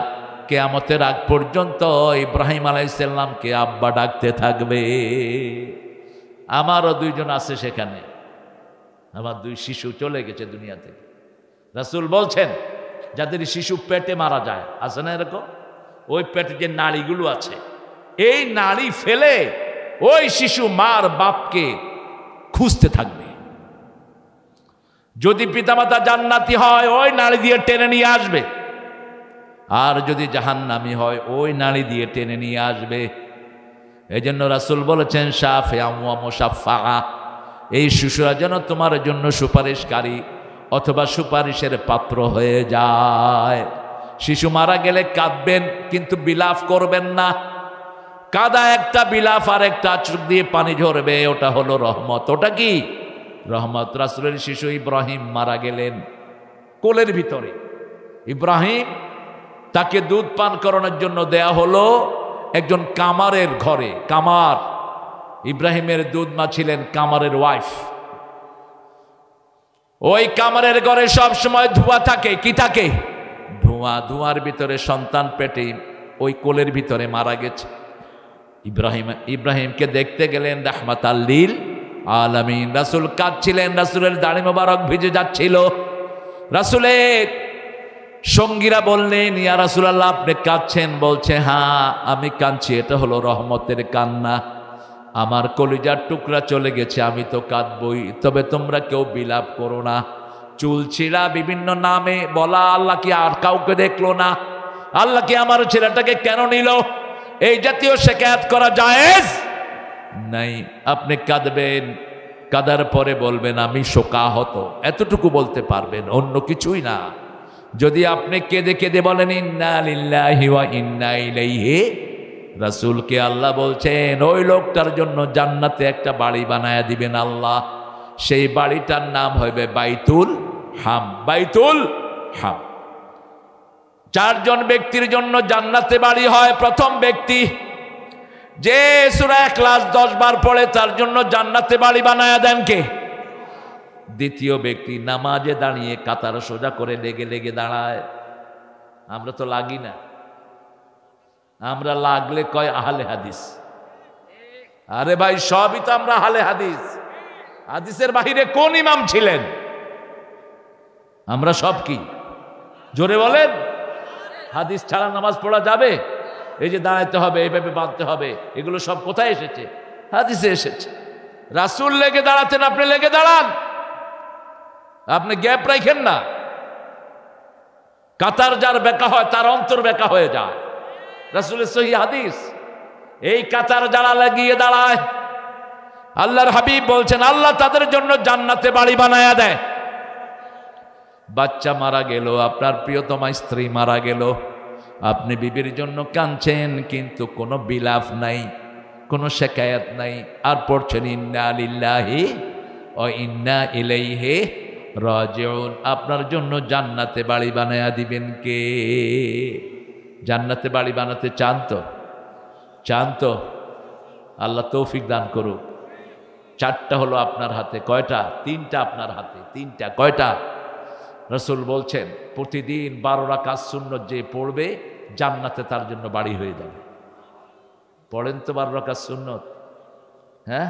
কিয়ামতের আগ পর্যন্ত ইব্রাহিম আলাইহিস সালামকে আব্বা ডাকতে থাকবে। আমারও দুইজন আছে সেখানে, আমার দুই শিশু চলে গেছে দুনিয়া থেকে। রাসূল বলছেন যাদের শিশু পেটে মারা যায়, আছে না এরকম? ওই পেটে যে নাড়িগুলো আছে, এই নাড়ি ফেলে ওই শিশু মার বাপকে খুঁজতে থাকবে। যদি পিতামাতা জান্নাতি হয় ওই নাড়ি দিয়ে টেনে নিয়ে আসবে, আর যদি জাহান্নামী হয় ওই নাড়ি দিয়ে টেনে নিয়ে আসবে। এই জন্য রাসূল বলেছেন শাফিআ ওয়া মুশাফফা, এই শিশুরা যেন তোমার জন্য সুপারিশকারী অথবা সুপারিশের পাত্র হয়ে যায়। শিশু মারা গেলে কাঁদবেন, কিন্তু বিলাপ করবেন না। কাদা একটা, বিলাপ আর একটা, চোখ দিয়ে পানি ঝরবে, ওটা হলো রহমত। ওটা কি রহমত? রাসূলের শিশু ইব্রাহিম মারা গেলেন কোলের ভিতরে। ইব্রাহিম তাকে দুধ পান করানোর জন্য দেয়া হলো একজন কামারের ঘরে। কামার, ইব্রাহিমের দুধ মা ছিলেন কামারের ওয়াইফ। ওই কামারের ঘরে সব সময় ধোঁয়া থাকে। কি থাকে? ধোঁয়া। ধোঁয়ার ভিতরে সন্তান পেটে ওই কোলের ভিতরে মারা গেছে। ইব্রাহিমকে দেখতে গেলেন রাহমাতাল লিল আলামিন। রাসূল কাঁদছিলেন, রাসূলের দাড়ি মোবারক ভিজে যাচ্ছিল। রাসূলের সঙ্গীরা বললেন ইয়া রাসূলুল্লাহ আপনি কাঁদছেন? বলছে হ্যাঁ আমি কাঁদছি, এটা হলো রহমতের কান্না। আমার কলিজার টুকরা চলে গেছে, আমি তো কাঁদবই, তবে তোমরা কেউ বিলাপ করো না। চুল ছিঁড়া, বিভিন্ন নামে বলা, আল্লাহ কি আর কাউকে দেখলো না? আল্লাহ কি আমার ছেলেটাকে কেন নিল? এই জাতীয় শিকায়াত করা জায়েজ নাই। আপনি কাঁদবেন, কাঁদার পরে বলবেন আমি শোকাহত, এতটুকু বলতে পারবেন, অন্য কিছুই না। যদি আপনি কেঁদে কেঁদে বলেন ইন্না লিল্লাহি ওয়া ইন্না ইলাইহি, রাসূলকে আল্লাহ বলছেন ওই লোকটার জন্য জান্নাতে একটা বাড়ি বানায়া দিবেন আল্লাহ। সেই বাড়িটার নাম হবে বাইতুল হাম। বাইতুল হাম। চারজন ব্যক্তির জন্য জান্নাতে বাড়ি হয়। প্রথম ব্যক্তি যে সূরা ইখলাস 10 বার পড়ে তার জন্য জান্নাতে বাড়ি বানায়া দেন কে? দ্বিতীয় ব্যক্তি নামাজে দাঁড়িয়ে কাতার সোজা করে লেগে লেগে দাঁড়ায়। আমরা তো লাগি না, আমরা লাগলে কয় আহলে হাদিস। আরে ভাই সবই তো আমরা আহলে হাদিস। হাদিসের বাহিরে কোন ইমাম ছিলেন? আমরা সব কি? জোরে বলেন। হাদিস ছাড়া নামাজ পড়া যাবে? এই যে দাঁড়াইতে হবে, এইভাবে বাঁধতে হবে, এগুলো সব কোথায় এসেছে? হাদিসে এসেছে। রাসূল লেগে দাঁড়াতেন, আপনি লেগে দাঁড়ান। আপনি গ্যাপ রাখেন না। কাতার যার বেকা হয় তার অন্তর বেকা হয়ে যায়। রাসূলের সহিহ হাদিস। এই কাতার যারা লাগিয়ে দাঁড়ায়, আল্লাহর হাবিব বলছেন আল্লাহ তাদের জন্য জান্নাতে বাড়ি বানায়া দেয়। বাচ্চা মারা গেল, আপনার প্রিয়তমা স্ত্রী মারা গেল, আপনি বিবির জন্য কাঁদছেন, কিন্তু কোনো বিলাপ নাই, কোনো শিকায়াত নাই, আর পড়ছেন ইন্না লিল্লাহি ওয়া ইন্না ইলাইহি রাজিউন। আপনার জন্য জান্নাতে বাড়ি বানায়া দিবেন কে? জান্নাতে বাড়ি বানাতে চান তো? চান তো? আল্লাহ তৌফিক দান করুক। 4টা হলো আপনার হাতে। কয়টা? 3টা আপনার হাতে। 3টা। কয়টা? রাসূল বলছেন প্রতিদিন 12 রাকাত সুন্নত যে পড়বে জান্নাতে তার জন্য বাড়ি হয়ে যাবে। পড়েন তো 12 রাকাত সুন্নত। হ্যাঁ,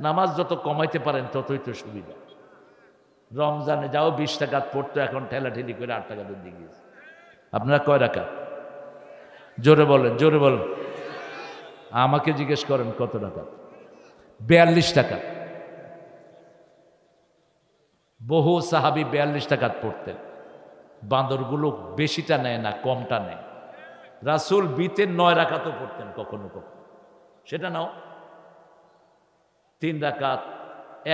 নামাজ যত কমাইতে পারেন ততই তো সুবিধা। রমজানে যাও 20 টাকা পড়তো, এখন ঠেলাঠেলি করে 8 টাকা দিয়ে গিয়েছে। আপনারা কয় রাকাত? জোরে বলেন, জোরে বলেন। আমাকে জিজ্ঞেস করেন কত টাকা? 42 টাকা। বহু সাহাবী 42 টাকা পড়তেন। বান্দরগুলো বেশিটা নেয় না, কমটা নেয়। রাসূল বিতের 9 রাকাতও পড়তেন কখনো কখনো। সেটা নাও 3 রাকাত,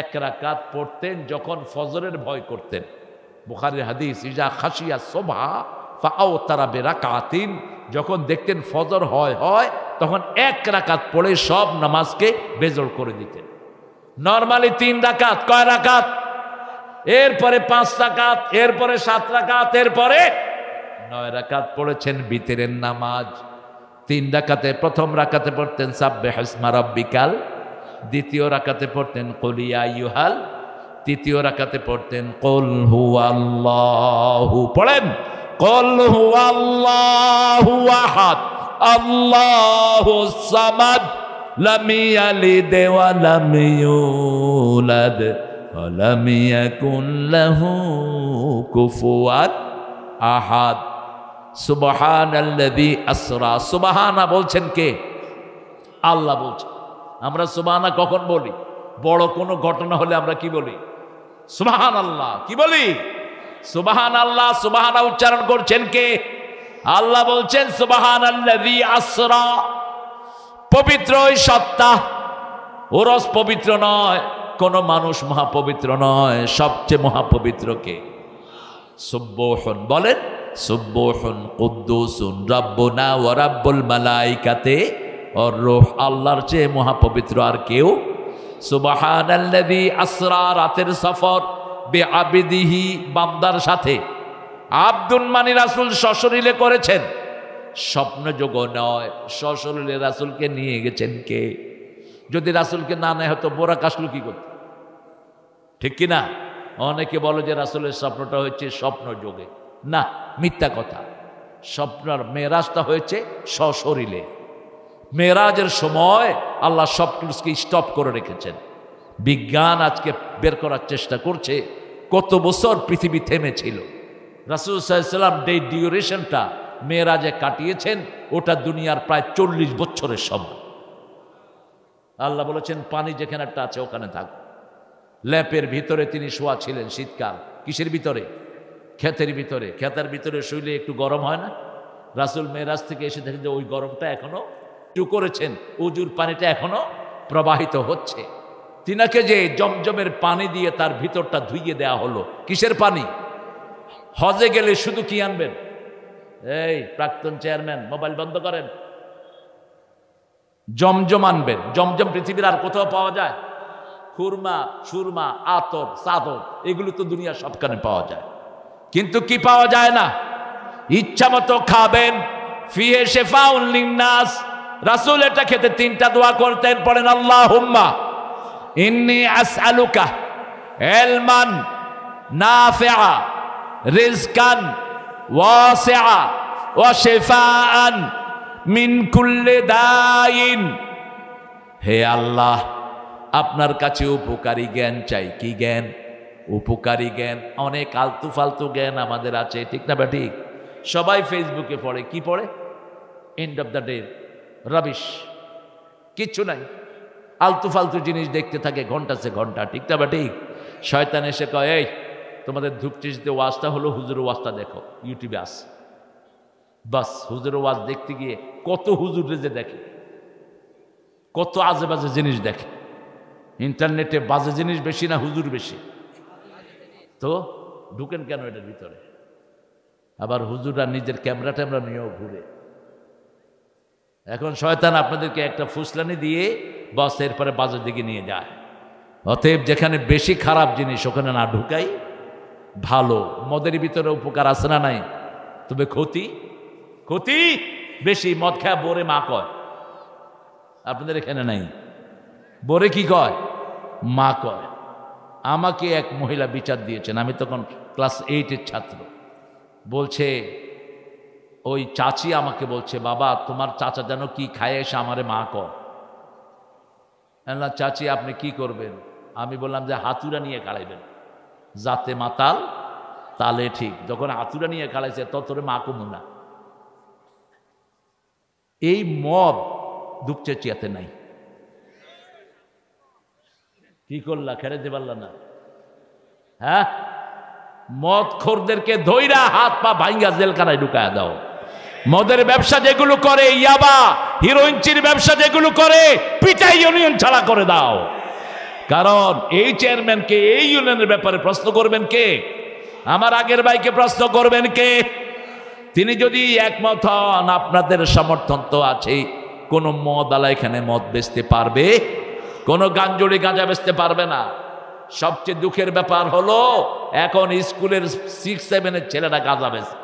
1 রাকাত পড়তেন যখন ফজরের ভয় করতেন। বুখারীর হাদিস, ইজা খাশিয়া সুবহা ফাআওতারা বিরাকাতিন, যখন দেখতেন ফজর হয় তখন 1 রাকাত পড়ে সব নামাজকে বেজড় করে দিতেন। নরমালি 3 রাকাত, কয় রাকাত? এরপরে 5 রাকাত, এরপরে 7 রাকাত, এরপরে 9 রাকাত পড়েছেন বিতরের নামাজ। 3 রাকাতে, প্রথম রাকাতে পড়তেন সাব্বিহ ইসমা রাব্বিকাল, দ্বিতীয় রাকাতে পড়তেন কুল ইয়া আইয়ুহাল, তৃতীয় রাকাতে পড়তেন কুল হুয়াল্লাহু। পড়েন কুল হুয়াল্লাহু আহাদ আল্লাহুস সামাদ লাম ইয়ালিদ ওয়া লাম ইউলাদ ওয়া লাম ইয়াকুন লাহু কুফুয়ান আহাদ। সুবহানাল্লাযী আসরা, সুবহানা বলছেন কে? আল্লাহ বলছেন। আমরা সুবহানা কখন বলি? বড় কোনো ঘটনা হলে আমরা কি বলি? সুবহানাল্লাহ। কি বলি? সুবহানাল্লাহ। সুবহানা উচ্চারণ করছেন কে? আল্লাহ বলছেন সুবহানাল্লাযী আসরা, পবিত্র ওই সত্তা। ওরস পবিত্র নয়, কোন মানুষ মহাপবিত্র নয়, সবচেয়ে মহাপবিত্র কে? সুবহুন, বলেন সুবহুন কুদ্দুসুন রাব্বুনা ওয়া রাব্বুল মালাইকাতে ওয়ার রূহ। আল্লাহর চেয়ে মহাপবিত্র আর কেউ? সুবহানাল্লাযী আসরা, রাতের সফর, বিআবদিহি, বান্দার সাথে। আব্দুন মানি রাসূল সশরীরে করেছেন, স্বপ্নযোগ নয়, সশরীরে রাসূলকে নিয়ে গেছেন কে? যদি রাসূলকে না নেয় হয়তো বোরাক আসলো কি করতে? ঠিক কি না? অনেকে বলে যে রাসূলের স্বপ্নটা হচ্ছে স্বপ্ন যোগে। না, মিথ্যা কথা। স্বপ্নের মেরাজটা হয়েছে সশরীরে। মেরাজের সময় আল্লাহ সব কিছুকে স্টপ করে রেখেছেন। বিজ্ঞান আজকে বের করার চেষ্টা করছে কত বছর পৃথিবী থেমেছিল। রাসূল সাল্লাল্লাহু আলাইহি ওয়াসাল্লাম যে ডিউরেশনটা মেরাজে কাটিয়েছেন ওটা দুনিয়ার প্রায় 40 বছরের সমান। আল্লাহ বলেছেন পানি যেখানে একটা আছে ওখানে থাক। ল্যাপের ভিতরে তিনি শোয়া ছিলেন শীতকাল। কিসের ভিতরে? ক্ষেতের ভিতরে। ক্ষেতের ভিতরে শুইলে একটু গরম হয় না? রাসূল মেরাজ থেকে এসে দেখেন যে ওই গরমটা এখনো একটু করেছেন, উজুর পানিটা এখনো প্রবাহিত হচ্ছে। তিনাকে যে জমজমের পানি দিয়ে তার ভিতরটা ধুইয়ে দেয়া হলো। কিসের পানি? হজে গেলে শুধু কি আনবেন? এই প্রাক্তন চেয়ারম্যান, মোবাইল বন্ধ করেন। জমজম আনবেন। জমজম পৃথিবীর আর কোথাও পাওয়া যায়? খুরমা, সুরমা, আতর, চাদর, এগুলো তো দুনিয়ার সবখানে পাওয়া যায়, কিন্তু কি পাওয়া যায় না? ইচ্ছা মতো খাবেন। ফিহে শিফাউন লিন্নাস। রাসূল এটা খেতে 3টা দোয়া করতেন। পড়েন আল্লাহুম্মা ইন্নী আসআলুকা ইলমান নাফিআ রিজকান ওয়াসিআ ওয়া শিফাআন মিন কুল্লি দাইন। হে আল্লাহ, আপনার কাছে উপকারী জ্ঞান চাই। কি জ্ঞান? উপকারী জ্ঞান। অনেক আলতু ফালতু জ্ঞান আমাদের আছে, ঠিক না বা ঠিক? সবাই ফেসবুকে পড়ে, কি পড়ে? End of the day rubbish, কিচ্ছু নাই। আলতু ফালতু জিনিস দেখতে থাকে ঘন্টা সে ঘন্টা, ঠিক না বা ঠিক? শয়তান এসে কয়, এই তোমাদের ধূপটিতে ওয়াজটা হলো, হুজুরের ওয়াজটা দেখো, ইউটিউবে আস। বাস, হুজুরের ওয়াজ দেখতে গিয়ে কত হুজুরে যে দেখে, কত আজে বাজে জিনিস দেখে। ইন্টারনেটে বাজে জিনিস বেশি না হুজুর বেশি? তো ঢুকেন কেন এটার ভিতরে? আবার হুজুররা নিজের ক্যামেরা ট্যামেরা নিয়েও ঘুরে। এখন শয়তান আপনাদেরকে একটা ফুসলানি দিয়ে বাস এরপরে বাজার দিকে নিয়ে যায়। অতএব যেখানে বেশি খারাপ জিনিস ওখানে না ঢুকাই ভালো। মদের ভিতরে উপকার আছে না নাই? তবে ক্ষতি, ক্ষতি বেশি। মদ খায় বোরে মা কয়, আপনাদের এখানে নাই? বোরে কি কয়? মা কয়। আমাকে এক মহিলা বিচার দিয়েছেন, আমি তখন ক্লাস 8-এর ছাত্র। বলছে, ওই চাচি আমাকে বলছে, বাবা তোমার চাচা যেন কি খায় এসে আমারে মা কয়। চাচি আপনি কি করবেন? আমি বললাম যে হাতুড়া নিয়ে খাড়াইবেন। যাতে মাতাল তালে ঠিক, যখন আতুরা নিয়ে খালাইছে ততরে মা কমু না। এই মদ দুপচেচিয়াতে নাই। কি করলা, খেড়ে পারলা না? হ্যাঁ, মদ খোরদেরকে ধইরা হাত পা ভাঙ্গা জেলখানায় ঢুকায় দাও। মদের ব্যবসা যেগুলো করে, ইয়াবা হিরোইনচির ব্যবসা যেগুলো করে, পিটাই ইউনিয়ন ছাড়া করে দাও। কারণ এই চেয়ারম্যানকে, এই ইউনিয়নের ব্যাপারে প্রশ্ন করবেন কে? আমার আগের ভাইকে প্রশ্ন করবেন কে? তিনি যদি একমত হন, আপনাদের সমর্থন তো আছে, কোন মদ আলা এখানে মদ বেচতে পারবে? কোন গাঞ্জুড়ি গাঁজা বেচতে পারবে না। সবচেয়ে দুঃখের ব্যাপার হলো এখন স্কুলের 6-7 ছেলেরা গাঁজা বেচে,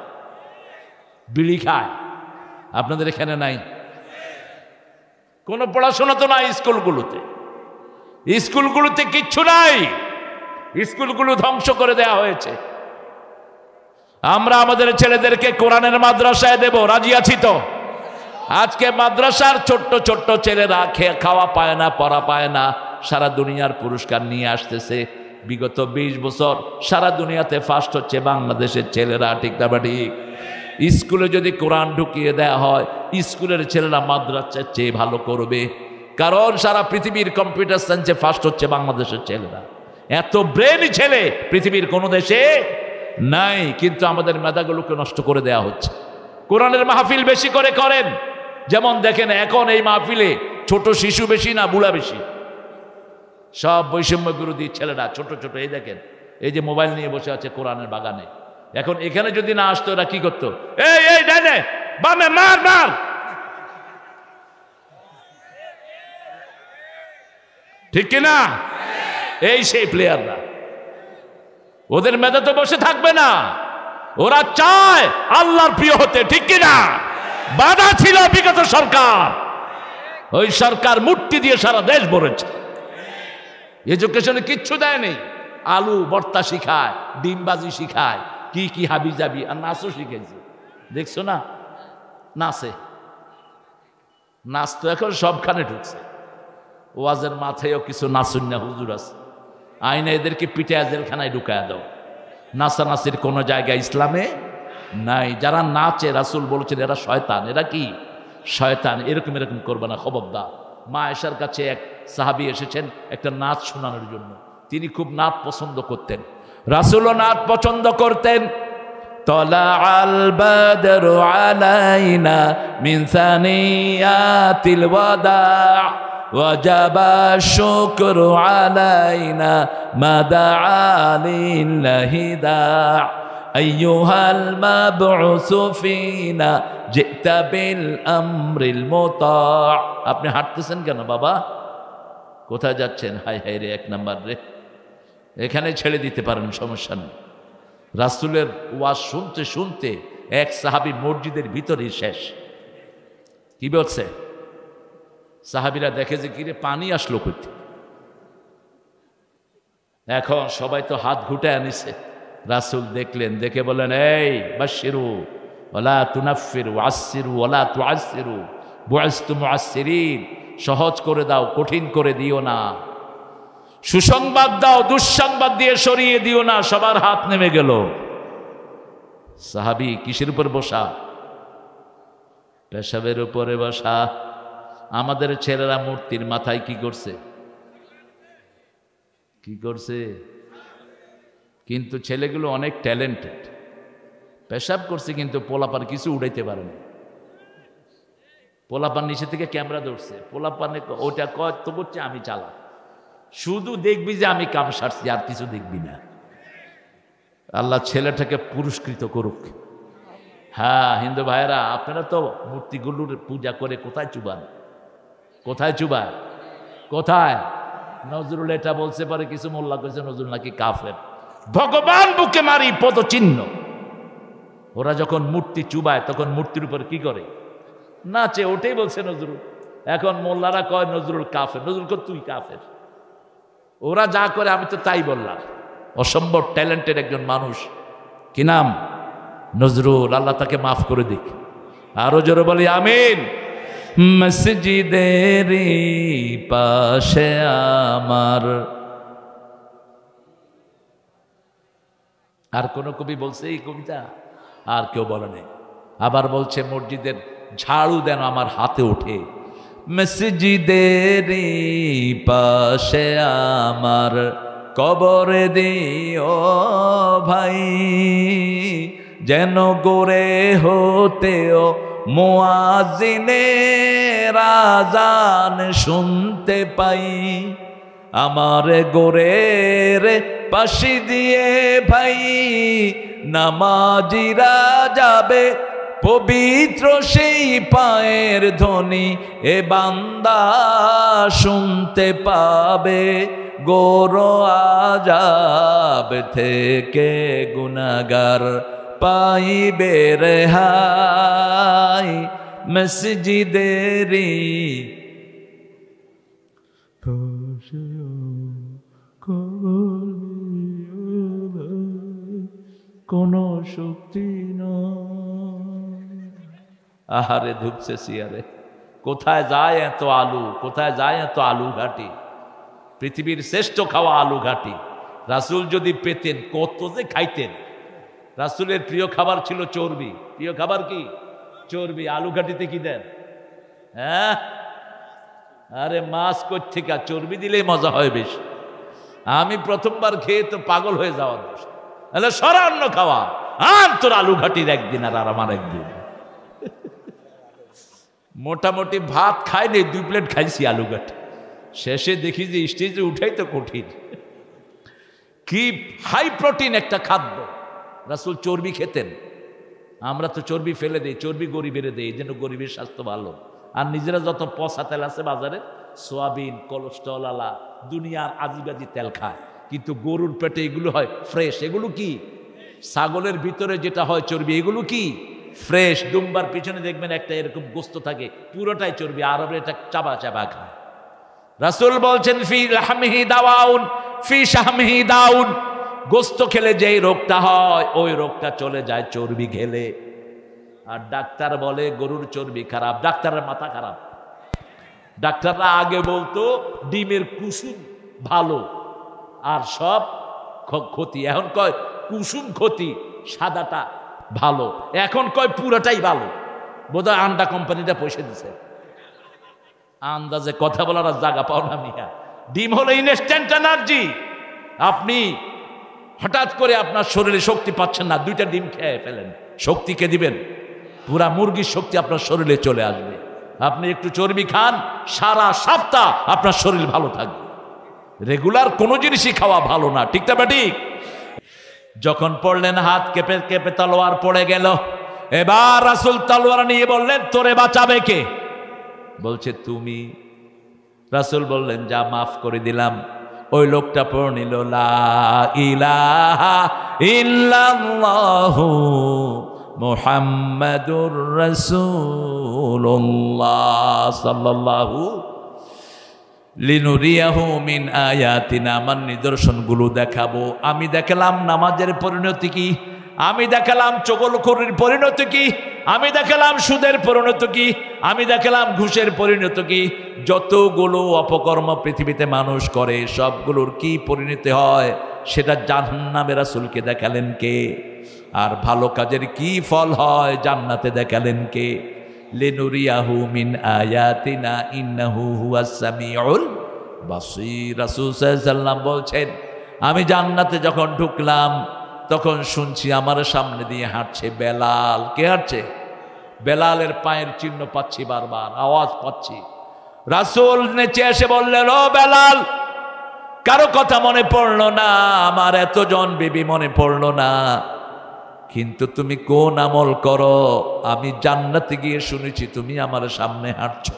বিড়ি খায়। আপনাদের এখানে নাই? কোনো পড়াশোনা তো নাই স্কুলগুলোতে, স্কুলগুলোতে কিচ্ছু নাই, স্কুলগুলো ধ্বংস করে দেয়া হয়েছে। আমরা আমাদের ছেলেদেরকে কোরআনের মাদ্রাসায় দেব, রাজি আছি তো? আজকে মাদ্রাসার ছোট্ট ছোট্ট ছেলেরা খাওয়া পায় না, পড়া পায় না, সারা দুনিয়ার পুরস্কার নিয়ে আসতেছে। বিগত 20 বছর সারা দুনিয়াতে ফার্স্ট হচ্ছে বাংলাদেশের ছেলেরা, ঠিক না ঠিক? স্কুলে যদি কোরআন ঢুকিয়ে দেয়া হয়, স্কুলের ছেলেরা মাদ্রাসার চেয়ে ভালো করবে। কারণ সারা পৃথিবীর কম্পিউটার সায়েন্সে ফার্স্ট হচ্ছে বাংলাদেশের ছেলেরা। এত ব্রেন ছেলে পৃথিবীর কোনো দেশে নাই, কিন্তু আমাদের মেধাগুলোকে নষ্ট করে দেয়া হচ্ছে। কোরআনের মাহফিল বেশি করে করেন, যেমন দেখেন এখন এই মাহফিলে ছোট শিশু বেশি না বুড়া বেশি? সব বৈষম্য বিরোধী ছেলেরা ছোট ছোট। এই দেখেন, এই যে মোবাইল নিয়ে বসে আছে কোরআনের বাগানে। এখন এখানে যদি না আসতো এরা কি করতো? এই এই ডাইনে বামে মার মার। ঠিক কিনা? এই সেই প্লেয়াররা, ওদের মেধা তো বসে থাকবে না, ওরা চায় আল্লাহর প্রিয় হতে, ঠিক কিনা? বাধা ছিল বিগত সরকার, ওই সরকার মূর্তি দিয়ে সারা দেশ ভরেছে। এডুকেশনে কিচ্ছু দেয়নি। আলু ভর্তা শিখায়, ডিমবাজি শিখায়, কি কি হাবি যাবি, আর নাচও শিখেছে। দেখছো না? নাচে, নাচ তো এখন সবখানে ঢুকছে। ওয়াজের মাথায়ও কিছু নাচুন্না হুজুর আছে, আইনে এদেরকে পিটায় জেলখানায় ঢুকায় দাও। নাচানাচির কোনো জায়গা ইসলামে নাই। যারা নাচে, রাসূল বলেছেন এরা শয়তান। এরা কি? শয়তান। এরকম এরকম করবে না, খবরদার। মা আয়েশার কাছে এক সাহাবী এসেছেন একটা নাচ শোনানোর জন্য। তিনি খুব নাচ পছন্দ করতেন, রাসূলও নাচ পছন্দ করতেন। তলাআল বাদরু আলাইনা মিন সানিয়াতিল ওয়াদা ওয়াজাবা শুকরু আলাইনা মা দাআ লিল্লাহি দা' আইয়ুহাল মাবউসু ফিনা জিতা বিল আমরিল মুতা'। আপনি হাঁটতেছেন কেন বাবা? কোথায় যাচ্ছেন? হাই হাই রে, 1 নাম্বার রে, এখানে ছেড়ে দিতে পারেন, সমস্যা নেই। রাসূলের ওয়াজ শুনতে শুনতে এক সাহাবী মসজিদের ভিতরেই শেষ। কি বলছে? সাহাবীরা দেখে যে কিরে পানি আসলো কইতে। এখন সবাই তো হাত ঘুটে আনিছে। রাসূল দেখলেন, দেখে বলেন, এই বাশশিরু ওয়ালা তুনাফফিরু ওয়াসসিরু ওয়ালা তুআসসিরু বুইসতু মুআসসিরিন। সহজ করে দাও, কঠিন করে দিও না। সুসংবাদ দাও, দুঃসংবাদ দিয়ে সরিয়ে দিও না। সবার হাত নেমে গেল। সাহাবী কিসের উপর বসা? পেশাবের উপরে বসা। আমাদের ছেলেরা মূর্তির মাথায় কি করছে? কি করছে? কিন্তু ছেলেগুলো অনেক ট্যালেন্টেড, পেশাব করছে কিন্তু পোলাপান কিছু উড়াইতে পারে না। পোলাপান নিচে থেকে ক্যামেরা ধরছে, পোলাপানে ওটা কয় তো করছে আমি চালা, শুধু দেখবি যে আমি কাম সারছি, আর কিছু দেখবি না। আল্লাহ ছেলেটাকে পুরস্কৃত করুক। হ্যাঁ হিন্দু ভাইয়েরা, আপনারা তো মূর্তিগুলোর পূজা করে কোথায় চুবান? কোথায় চুবায়? কোথায়? নজরুল এটা বলছে পারে, কিছু মোল্লা করেছে নজরুল নাকি কাফের। ভগবান বুকে মারি পদচিহ্ন। ওরা যখন মূর্তি চুবায় তখন মূর্তির উপর কি করে? নাচে। ওটাই বলছে নজরুল। এখন মোল্লারা কয় নজরুল কাফের। নজরুল কয় তুই কাফের। ওরা যা করে আমি তো তাই বললাম। অসম্ভব ট্যালেন্টেড একজন মানুষ। কি নাম? নজরুল। আল্লাহ তাকে মাফ করে দিক। আরো জোরে বলি আমিন। মসজিদেরই পাশে আমার আর কোন কবি বলছে এই কবিতা? আর কেউ বলে নাই। আবার বলছে মসজিদের ঝাড়ু দেন আমার হাতে ওঠে, মসজিদের পাশে আমার কবর দিও ভাই, যেন গোরে হতেও মুয়াজ্জিনের আযান শুনতে পাই। আমার গোরের পাশে দিয়ে ভাই নামাজিরা যাবে, পবিত্র সেই পায়ের ধ্বনি এ বান্দা শুনতে পাবে। গোর আযাব থেকে গুনাহগার পাইবে রেহাই, মসজিদেরই কোন শক্তি নয়। আহারে ধুপছে সিয়ারে, কোথায় যায় এত আলু, কোথায় যায় এত আলু ঘাটি? পৃথিবীর শ্রেষ্ঠ খাওয়া আলু ঘাটি। রাসূল যদি পেতেন কত যে খাইতেন। রাসূলের প্রিয় খাবার ছিল চর্বি। প্রিয় খাবার কি? চর্বি। আলু ঘাটিতে কি দেন? হ্যাঁ, আরে মাছ কোত্থেকে, চর্বি দিলেই মজা হয় বেশি। আমি প্রথমবার খেয়ে তো পাগল হয়ে যাওয়ার দোষ। তাহলে সরান্য খাওয়া, আর তোর আলু ঘাটির একদিন আর আমার একদিন। মোটামুটি ভাত খাইনি, 2 প্লেট খাইছি আলু ঘাটি। শেষে দেখি যে স্টেজে উঠাই তো কঠিন। কি হাই প্রোটিন একটা খাদ্য। রাসূল চর্বি খেতেন। আমরা তো চর্বি ফেলে দেই, চর্বি গরিবের দেই, এই জন্য গরিবের স্বাস্থ্য ভালো। আর নিজেরা যত পচা তেল আছে বাজারে, সোয়াবিন, কোলেস্ট্রল আলা দুনিয়ার আজিবাজি তেল খায়, কিন্তু গরুর পেটে এগুলো হয় ফ্রেশ। এগুলো কি? ছাগলের ভিতরে যেটা হয় চর্বি, এগুলো কি? ফ্রেশ। দুম্বার পিছনে দেখবেন একটা এরকম গোস্ত থাকে, পুরোটাই চর্বি। আরবে এটা চাবা চাবা খায়। রাসূল বলছেন ফি লাহমিহি দাওয়াউন ফি শাহমিহি দাউন, গোস্ত খেলে যেই রোগটা হয় ওই রোগটা চলে যায় চর্বি খেলে। আর ডাক্তার বলে গরুর চর্বি খারাপ, ডাক্তারের মাথা খারাপ। ডাক্তাররা আগে বলতো ডিমের কুসুম ভালো আর সব ক্ষতি, এখন কয় কুসুম ক্ষতি, সাদাটা ভালো। এখন কয় পুরোটাই ভালো। বোধহয় আন্ডা কোম্পানিটা পয়সা দিছে। আন্দাজে কথা বলার আর জায়গা পাও না মিয়া। ডিম হলো ইনস্ট্যান্ট এনার্জি। আপনি হঠাৎ করে আপনার শরীরে শক্তি পাচ্ছেন না, 2টা ডিম খেয়ে ফেলেন, শক্তি কে দিবেন? পুরা মুরগির শক্তি আপনার শরীরে চলে আসবে। আপনি একটু চর্বি খান, সারা সপ্তাহ আপনার শরীর ভালো থাকবে। রেগুলার কোনো জিনিসই খাওয়া ভালো না, ঠিক না ঠিক? যখন পড়লেন হাত কেঁপে কেঁপে তলোয়ার পড়ে গেল। এবার রাসূল তলোয়ার নিয়ে বললেন তোরে বাঁচাবে কে? বলছে তুমি। রাসূল বললেন যা মাফ করে দিলাম। ওই লোকটা পড়ে নিল লা ইলাহা ইল্লাল্লাহু মুহাম্মাদুর রাসূলুল্লাহ সাল্লাল্লাহু লিনুরিয়াহু মিন আয়াতিনা, আমার নিদর্শনগুলো দেখাবো। আমি দেখালাম নামাজের পরিণতি কি, আমি দেখালাম চগলখড়ির পরিণতি কি, আমি দেখালাম সুদের পরিণতি কি, আমি দেখালাম ঘুষের পরিণতি কি। যতগুলো অপকর্ম পৃথিবীতে মানুষ করে সবগুলোর কি পরিণতি হয় সেটা জাহান্নামে রাসূলকে দেখালেন কে? আর ভালো কাজের কি ফল হয় জান্নাতে দেখালেন কে? লিনুরিয়াহু মিন আয়াতিনা ইন্নাহু হুয়াস সামিউল বাসীর। রাসূল সাল্লাল্লাহু আলাইহি ওয়াসাল্লাম বলছেন আমি জান্নাতে যখন ঢুকলাম তখন শুনছি আমার সামনে দিয়ে হাঁটছে বেলাল। কে হাঁটছে? বেলালের পায়ের চিহ্ন পাচ্ছি, বারবার আওয়াজ পাচ্ছি। রাসূল নেচে এসে বললেন ও বেলাল, কারো কথা মনে পড়লো না, আমার এতজন বিবি মনে পড়লো না, কিন্তু তুমি কোন আমল করো? আমি জান্নাতে গিয়ে শুনেছি তুমি আমার সামনে হাঁটছো।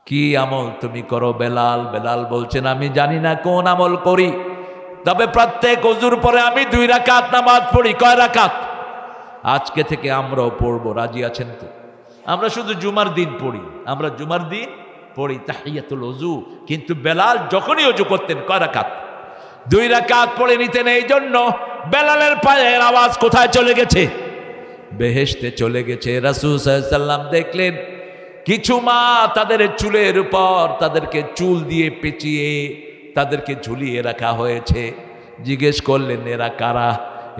কি আমল তুমি করো বেলাল? বেলাল বলছেন আমি জানি না কোন আমল করি, তবে প্রত্যেক ওযুর পরে আমি 2 রাকাত নামাজ পড়ি। কয় রাকাত? আজকে থেকে আমরাও পড়বো, রাজি আছেন তো? আমরা শুধু জুমার দিন পড়ি, আমরা জুমার দিন পড়ি তাহিয়াতুল ওযু, কিন্তু বেলাল যখনই ওযু করতেন কয় রাকাত? 2 রাকাত পড়ে নিতেন। এই জন্য বেলালের পায়ের আওয়াজ কোথায় চলে গেছে? বেহেশতে চলে গেছে। রাসূল সাল্লাল্লাহু আলাইহি ওয়াসাল্লাম দেখলেন কিছু মা তাদের চুলের উপর তাদেরকে চুল দিয়ে পেঁচিয়ে তাদেরকে ঝুলিয়ে রাখা হয়েছে। জিজ্ঞেস করলেন এরা কারা?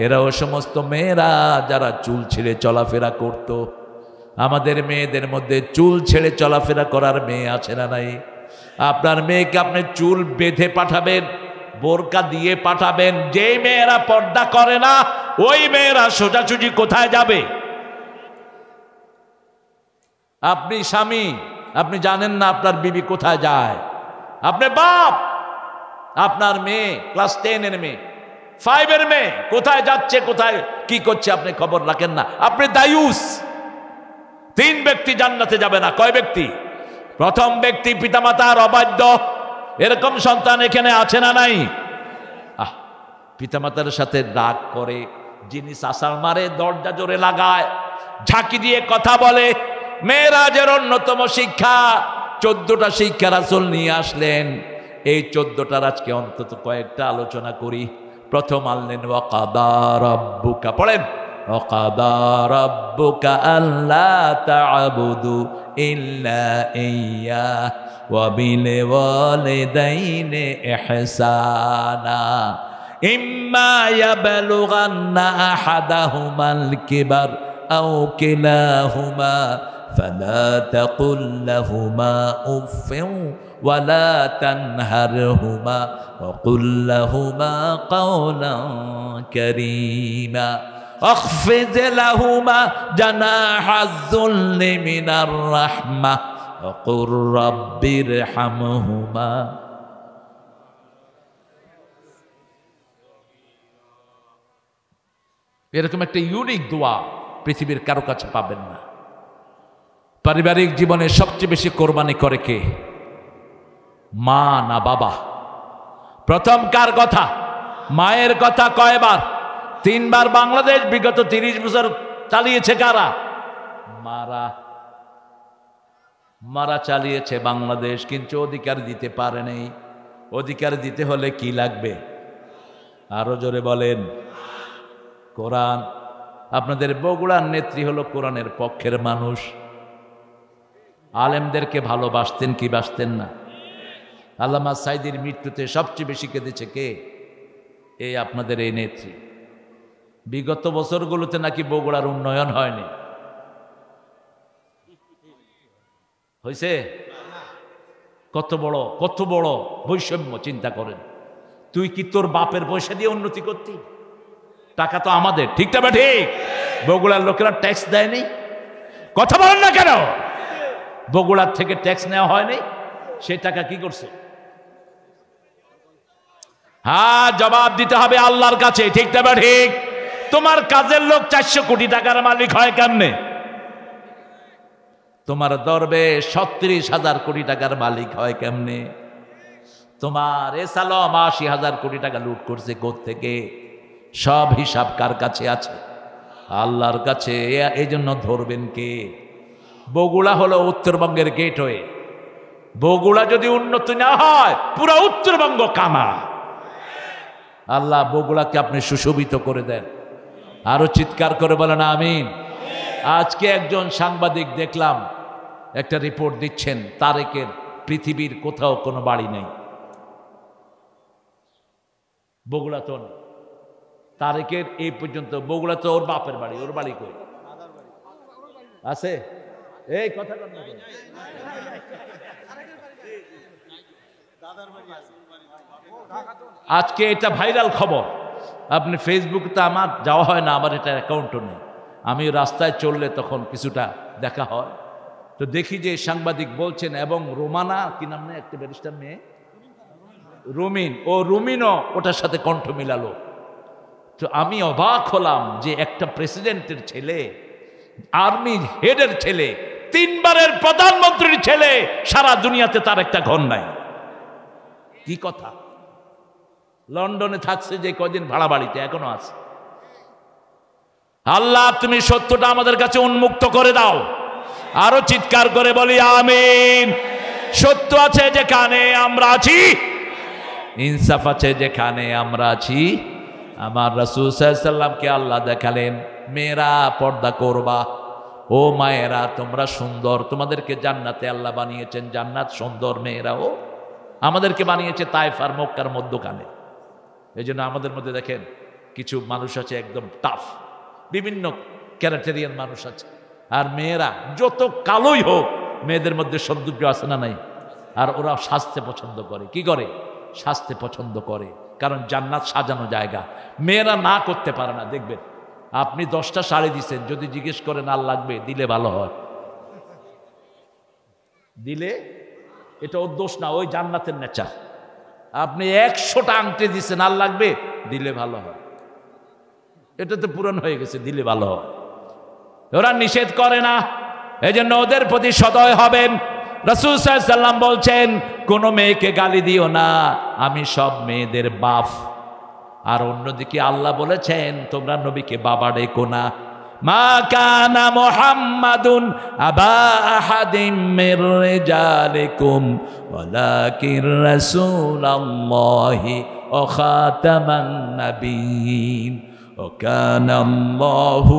এরা ও সমস্ত মেয়েরা যারা চুল ছেড়ে চলাফেরা করত। আমাদের মেয়েদের মধ্যে চুল ছেড়ে চলাফেরা করার মেয়ে আছে না নাই? আপনার মেয়েকে আপনি চুল বেঁধে পাঠাবেন, বোরকা দিয়ে পাঠাবেন। যে মেয়েরা পর্দা করে না ওই মেয়েরা সোজাসুজি কোথায় যাবে? আপনি স্বামী, আপনি জানেন না আপনার বিবি কোথায় যায়। আপনি বাপ, আপনার মেয়ে ক্লাস 10-এর মেয়ে, 5-এর মেয়ে কোথায় যাচ্ছে, কোথায় কি করছে আপনি খবর রাখেন না। আপনি দায়ুস। 3 ব্যক্তি জান্নাতে যাবে না। কয় ব্যক্তি? প্রথম ব্যক্তি পিতামাতার অবাধ্য। এরকম সন্তান এখানে আছে না নাই? পিতামাতার সাথে রাগ করে, জিনিস আসার মারে, দরজা জোরে লাগায়, ঝাঁকি দিয়ে কথা বলে। মেরাজের অন্যতম শিক্ষা 14টা শিক্ষা রাসূল নিয়ে আসলেন। এই 14টার আজকে অন্তত কয়েকটা আলোচনা করি। প্রথম আনলেন ওয়াকাদা রাব্বুকা, পড়েন ওয়াকাদা রাব্বুকা আল্লা তা'বুদু ইল্লা ইয়্যা ওয়া বিল ওয়ালিদাইনি ইহসানা ইম্মা ইয়াবলুগান্না আহাদাহুমাল কিবার আও কিলাহুমা فلا تقل لهما أف ولا تنهرهما وقل لهما قولا كريما واخفض لهما جناح الذل من الرحمة وقل رب ارحمهما এরকম একটা ইউনিক দোয়া পৃথিবীর কারো কাছে পাবেন না। পারিবারিক জীবনে সবচেয়ে বেশি কোরবানি করে কে? মা না বাবা? প্রথম কার কথা? মায়ের কথা। কয়বার? 3 বার বাংলাদেশ বিগত 30 বছর চালিয়েছে কারা? মারা চালিয়েছে বাংলাদেশ, কিন্তু অধিকার দিতে পারে নাই। অধিকার দিতে হলে কি লাগবে? আরো জোরে বলেন। কোরআন। আপনাদের বগুড়ার নেত্রী হলো কোরআনের পক্ষের মানুষ। আলেমদেরকে ভালোবাসতেন কি বাসতেন না? আল্লামা সাইদির মৃত্যুতে সবচেয়ে বেশি কেঁদেছে কে? এই আপনাদের এই নেত্রী। বিগত বছরগুলোতে নাকি বগুড়ার উন্নয়ন হয়নি। হয়েছে? কত বড় বৈষম্য চিন্তা করেন। তুই কি তোর বাপের পয়সা দিয়ে উন্নতি করতি? টাকা তো আমাদের, ঠিক না? ঠিক। বগুড়ার লোকেরা ট্যাক্স দেয়নি। কথা বলেন না কেন? বগুড়ার থেকে ট্যাক্স নেওয়া হয়নি, সে টাকা কি করছে? হ্যাঁ, জবাব দিতে হবে আল্লাহর কাছে, ঠিক না? ঠিক। তোমার কাজের লোক 400 কোটি টাকার মালিক হয় কেমনে? তোমার দরবেশ 36,000 কোটি টাকার মালিক হয় কেমনে? তোমার এসালম 80,000 কোটি টাকা লুট করছে কোত্থেকে? সব হিসাব কার কাছে আছে? আল্লাহর কাছে। এই জন্য ধরবেন কে? বগুড়া হলো উত্তরবঙ্গের গেটওয়ে। বগুড়া যদি উন্নতি না হয় পুরো উত্তরবঙ্গ কামা। আল্লাহ বগুড়াকে আপনি সুশোভিত করে দেন। আরো চিৎকার করে বলেন আমিন। আজকে একজন সাংবাদিক দেখলাম একটা রিপোর্ট দিচ্ছেন, তারেকের পৃথিবীর কোথাও কোনো বাড়ি নেই। বগুড়া তো তারেকের এই পর্যন্ত, বগুড়া তো ওর বাপের বাড়ি। ওর বাড়ি কই আছে? এই কথা বল না। আজকে এটা ভাইরাল খবর। আপনি ফেসবুকে তো আমার যাওয়া হয় না, আমার এটা অ্যাকাউন্টও নেই। আমি রাস্তায় চললে তখন কিছুটা দেখা হয়, তো দেখি যে সাংবাদিক বলছেন, এবং রোমানা কি নাম নেই একটা ব্যারিস্টার মেয়ে, রুমিন, ও রুমিনও ওটার সাথে কণ্ঠ মিলালো। তো আমি অবাক হলাম যে একটা প্রেসিডেন্টের ছেলে, আর্মি হেডের ছেলে, 3 বারের প্রধানমন্ত্রীর ছেলে, সারা দুনিয়াতে তার একটা ঘর নাই। কি কথা? লন্ডনে থাকছে যে কদিন ভাড়া বাড়িতে, এখনো আছে। আল্লাহ তুমি সত্যটা আমাদের কাছে উন্মুক্ত করে দাও। আরো চিৎকার করে বলি আমিন। সত্য আছে যেখানে আমরা আছি, ইনসাফ আছে যেখানে আমরা আছি। আমার রাসূল সাল্লাল্লাহু আলাইহি সাল্লামকে আল্লাহ দেখালেন, মেয়েরা পর্দা করবা, ও মায়েরা তোমরা সুন্দর, তোমাদেরকে জান্নাতে আল্লাহ বানিয়েছেন। জান্নাত সুন্দর, মেয়েরাও আমাদেরকে বানিয়েছে তায়েফ আর মক্কার মধ্যখানে। এই জন্য আমাদের মধ্যে দেখেন কিছু মানুষ আছে একদম টাফ, বিভিন্ন ক্যারেক্টারিয়ান মানুষ আছে, আর মেয়েরা যত কালোই হোক মেয়েদের মধ্যে সৌন্দর্য আছে না নাই? আর ওরা সাজতে পছন্দ করে। কি করে? সাজতে পছন্দ করে, কারণ জান্নাত সাজানো জায়গা। মেয়েরা না করতে পারে না। দেখবেন আপনি 10টা শাড়ি দিচ্ছেন, যদি জিজ্ঞেস করেন আর লাগবে, দিলে ভালো হয়। দিলে এটা ওর দোষ না, ওই জান্নাতের নেচার। আপনি 100টা আংটি দিচ্ছেন, আর লাগবে, দিলে ভালো হয়। এটা তো পুরান হয়ে গেছে, দিলে ভালো হয়। ওরা নিষেধ করে না, এই জন্য ওদের প্রতি সদয় হবেন। রাসূল সাল্লাল্লাহু আলাইহি ওয়াসাল্লাম বলছেন, কোনো মেয়েকে গালি দিও না, আমি সব মেয়েদের বাপ। আর অন্যদিকে আল্লাহ বলেছেন, তোমরা নবীকে বাবা ডেকো না। মা কানা মুহাম্মাদুন আবা আহাদিম মির রিজালিকুম ওয়ালাকিন রাসূলুল্লাহি ওয়া খাতামান নাবিয়্যিন ওয়া কানা আল্লাহু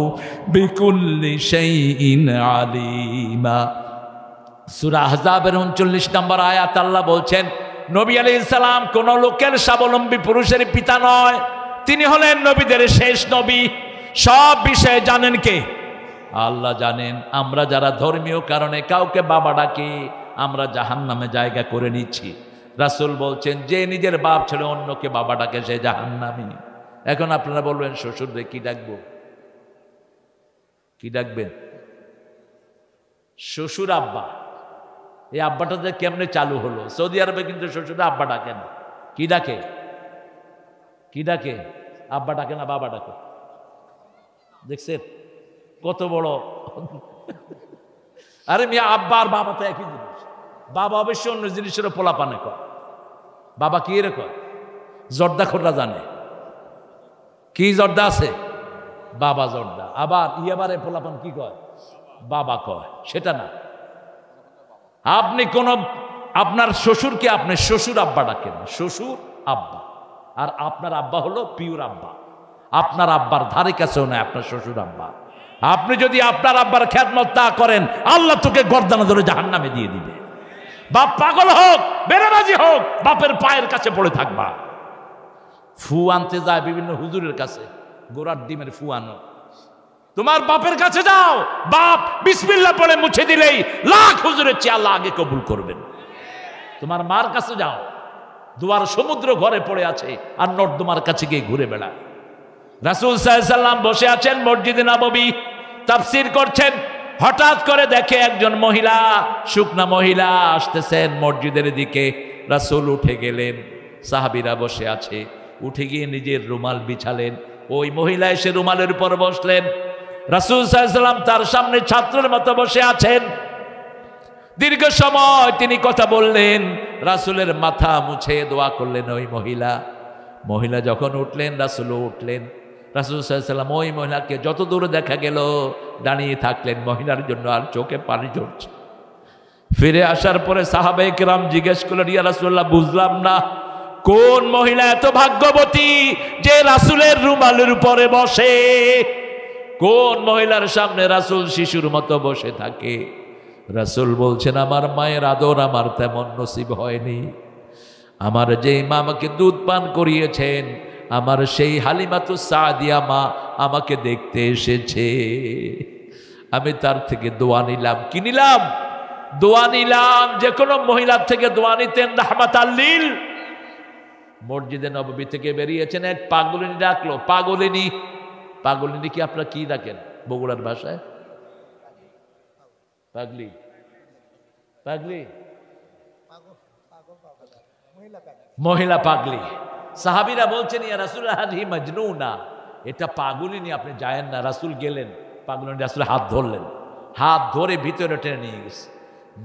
বিকুল্লি শাইইন আলিমা। সূরা আহজাবের 39 নম্বর আয়াত আল্লাহ বলছেন, নবী আলাইহিস সালাম কোন লোকের স্বাবলম্বী পুরুষের পিতা নয়, তিনি হলেন নবীদের শেষ নবী। সব বিষয়ে জানেন কে? আল্লাহ জানেন। আমরা যারা ধর্মীয় কারণে কাউকে বাবা ডাকি, আমরা জাহান্নামে জায়গা করে নিচ্ছি। রাসূল বলছেন, যে নিজের বাপ ছেড়ে অন্যকে বাবা ডাকে সে জাহান্নামী। এখন আপনারা বলবেন, শ্বশুররে কি ডাকবো? কি ডাকবেন? শ্বশুর আব্বা। এই আব্বাটাতে কেমনে চালু হলো? সৌদি আরবে কিন্তু শ্বশুরে আব্বা ডাকে না। কি ডাকে? কি ডাকে? আব্বা ডাকে না, বাবা ডাকে। দেখছেন কত বড়? আরে মিয়া, আব্বা আর বাবা তো একই জিনিস। বাবা অবশ্য অন্য জিনিসেরও পোলাপানে কয়। বাবা কি রে কয়? জর্দা খোররা জানে কি জর্দা আছে? বাবা জর্দা। আবার ইয়াবারে পোলাপান কি কয়? বাবা কয়। সেটা না। আপনি কোন আপনার শ্বশুরকে আপনি শ্বশুর আব্বা ডাকেন, শ্বশুর আব্বা। আর আপনার আব্বা হলো পিওর আব্বা। আপনার আব্বার ধারে কাছেও নয় আপনার শ্বশুর আব্বা। আপনি যদি আপনার আব্বার খেদমত না করেন, আল্লাহ তোকে গর্দানা ধরে জাহান্নামে দিয়ে দিবে। বাপ পাগল হোক, বেরাবাজি হোক, বাপের পায়ের কাছে পড়ে থাকবা। ফু আনতে যায় বিভিন্ন হুজুরের কাছে, গোড়ার ডিমের ফু আনো। তোমার বাপের কাছে যাও, বাপ বিসমিল্লাহ বলে মুছে দিলেই লাখ হুজুরের চেয়ে আল্লাহ আগে কবুল করবেন। তোমার মার কাছে যাও, দুয়ার সমুদ্র ঘরে পড়ে আছে আর নর্দমার কাছে গিয়ে ঘুরে বেড়ায়। রাসূল সাল্লাল্লাহু আলাইহি ওয়াসাল্লাম বসে আছেন মসজিদে নববী, তাফসীর করছেন। হঠাৎ করে দেখে একজন মহিলা, শুকনা মহিলা আসতেছেন মসজিদের দিকে। রাসূল উঠে গেলেন, সাহাবীরা বসে আছে, উঠে গিয়ে নিজের রুমাল বিছালেন। ওই মহিলা এসে রুমালের উপর বসলেন। রাসূল সাল্লাল্লাহু আলাইহি ওয়াসাল্লাম তার সামনে ছাত্রের মতো বসে আছেন। দীর্ঘ সময় তিনি কথা বললেন, রাসূলের মাথা মুছে দোয়া করলেন ওই মহিলা যখন উঠলেন, রাসূলও উঠলেন। রাসূল সাল্লাল্লাহু আলাইহি ওয়াসাল্লাম ওই মহিলাকে যত দূরে দেখা গেল দাঁড়িয়ে থাকলেন। মহিলার জন্য আর চোখে পানি ঝরছে। ফিরে আসার পরে সাহাবায়ে কেরাম জিজ্ঞেস করলেন, ইয়া রাসূলুল্লাহ, বুঝলাম না কোন মহিলা এত ভাগ্যবতী যে রাসূলের রুমালের উপরে বসে? কোন মহিলার সামনে রাসূল শিশুর মতো বসে থাকে? রাসূল বলছেন, আমার মায়ের আদর আমার তেমন নসিব হয়নি। আমার যে মা আমাকে দুধ পান করিয়েছেন, আমার সেই হালিমাতুস সাদিয়া মা আমাকে দেখতে এসেছে। আমি তার থেকে দোয়া নিলাম। কি নিলাম? দোয়া নিলাম। যে কোনো মহিলার থেকে দোয়া নিতেন রাহমাতাল লিল। মসজিদে নববী থেকে বেরিয়েছেন, এক পাগলিনী ডাকলো। পাগলিনী কি আপনারা কি ডাকেন বগুড়ার ভাষায়? পাগলি, মহিলা পাগলি। সাহাবীরা বলছেন, ইয়া রাসূলুল্লাহ হাযিহি মাজনুনা, এটা পাগলিনী, আপনি যায়েন না। রাসূল গেলেন, পাগলিনী রাসূলের হাত ধরলেন, হাত ধরে ভিতরে টেনে নিয়ে গেছে।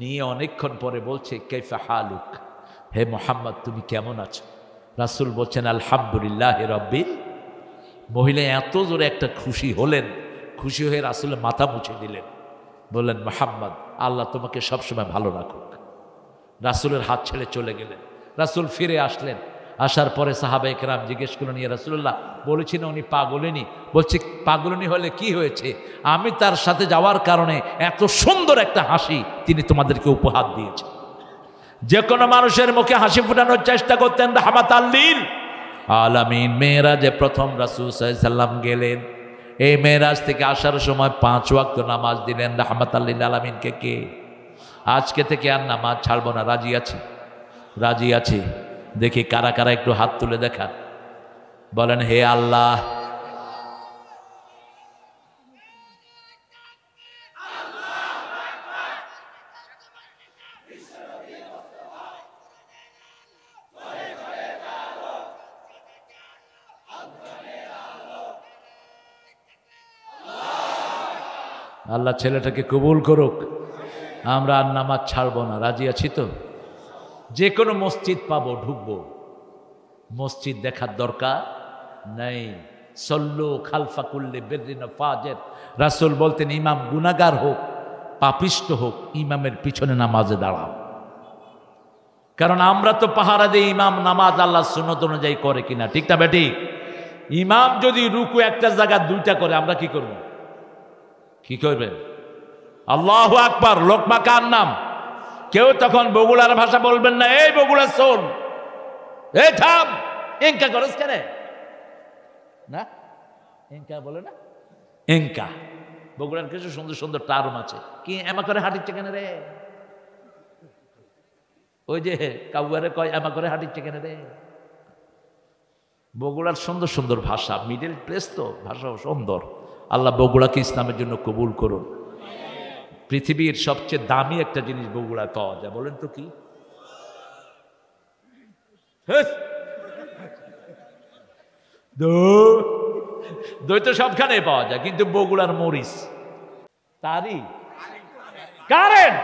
নিয়ে অনেকক্ষণ পরে বলছে, কাইফা হালুক, হে মুহাম্মদ তুমি কেমন আছো? রাসূল বলছেন, আলহামদুলিল্লাহি রাব্বিল। মহিলা এত জোরে একটা খুশি হলেন, খুশি হয়ে রাসূলের মাথা মুছে দিলেন, বললেন, মুহাম্মদ আল্লাহ তোমাকে সবসময় ভালো রাখুক। রাসূলের হাত ছেড়ে চলে গেলেন। রাসূল ফিরে আসলেন। আসার পরে সাহাবায়ে কেরাম জিজ্ঞেস করলেন, ইয়া রাসূলুল্লাহ, বলেছেন উনি পাগলিনী। বলছে, পাগলিনী হলে কি হয়েছে? আমি তার সাথে যাওয়ার কারণে এত সুন্দর একটা হাসি তিনি তোমাদেরকে উপহার দিয়েছেন। যে কোনো মানুষের মুখে হাসি ফোটানোর চেষ্টা করতেন রাহমাতাল লিল। আলামিন মেরাজে প্রথম রাসূল সাল্লাল্লাহু আলাইহি সাল্লাম গেলেন। এই মেরাজ থেকে আসার সময় 5 ওয়াক্ত নামাজ দিলেন রাহমাতাল লিল আলামিনকে। কে আজকে থেকে আর নামাজ ছাড়বো না, রাজি আছি? রাজি আছি? দেখি কারা কারা একটু হাত তুলে দেখান, বলেন হে আল্লাহ আল্লাহ ছেলেটাকে কবুল করুক, আমরা আর নামাজ ছাড়বো না, রাজি আছি তো? যে কোনো মসজিদ পাবো ঢুকবো, মসজিদ দেখার দরকার নাই। সল্লু খালফা কুল্লি বিররিন ফাজির, রাসূল বলতেন ইমাম গুনাহগার হোক পাপিষ্ট হোক, ইমামের পিছনে নামাজে দাঁড়াও। কারণ আমরা তো পাহারা দিই ইমাম নামাজ আল্লাহর সুন্নত অনুযায়ী করে কিনা, ঠিক না বেটি? ইমাম যদি রুকু একটা জায়গা দুইটা করে, আমরা কি করব? কি করবেন? আল্লাহু আকবার, লোকমা কার নাম। কেউ তখন বগুড়ার ভাষা বলবেন না, এই বগুড়া শোন, এই থাম, এঙ্কা করস কেন না? এঙ্কা বলে না, এঙ্কা। বগুড়ার কিছু সুন্দর সুন্দর টার্ম আছে, কি এমা করে হাঁটিচ্ছে কেন রে? ওই যে কাউয়ারে কয় এমা করে হাঁটিচ্ছে কেন রে? বগুড়ার সুন্দর সুন্দর ভাষা, মিডল প্লেস তো, ভাষাও সুন্দর। আল্লাহ বগুড়াকে ইসলামের জন্য কবুল করুন। পৃথিবীর সবচেয়ে দামি একটা জিনিস বগুড়ায় পাওয়া যায়, বলেন তো কি? দই তো সবখানে পাওয়া যায়, কিন্তু বগুড়ার মরিচ তারই কারেন্ট।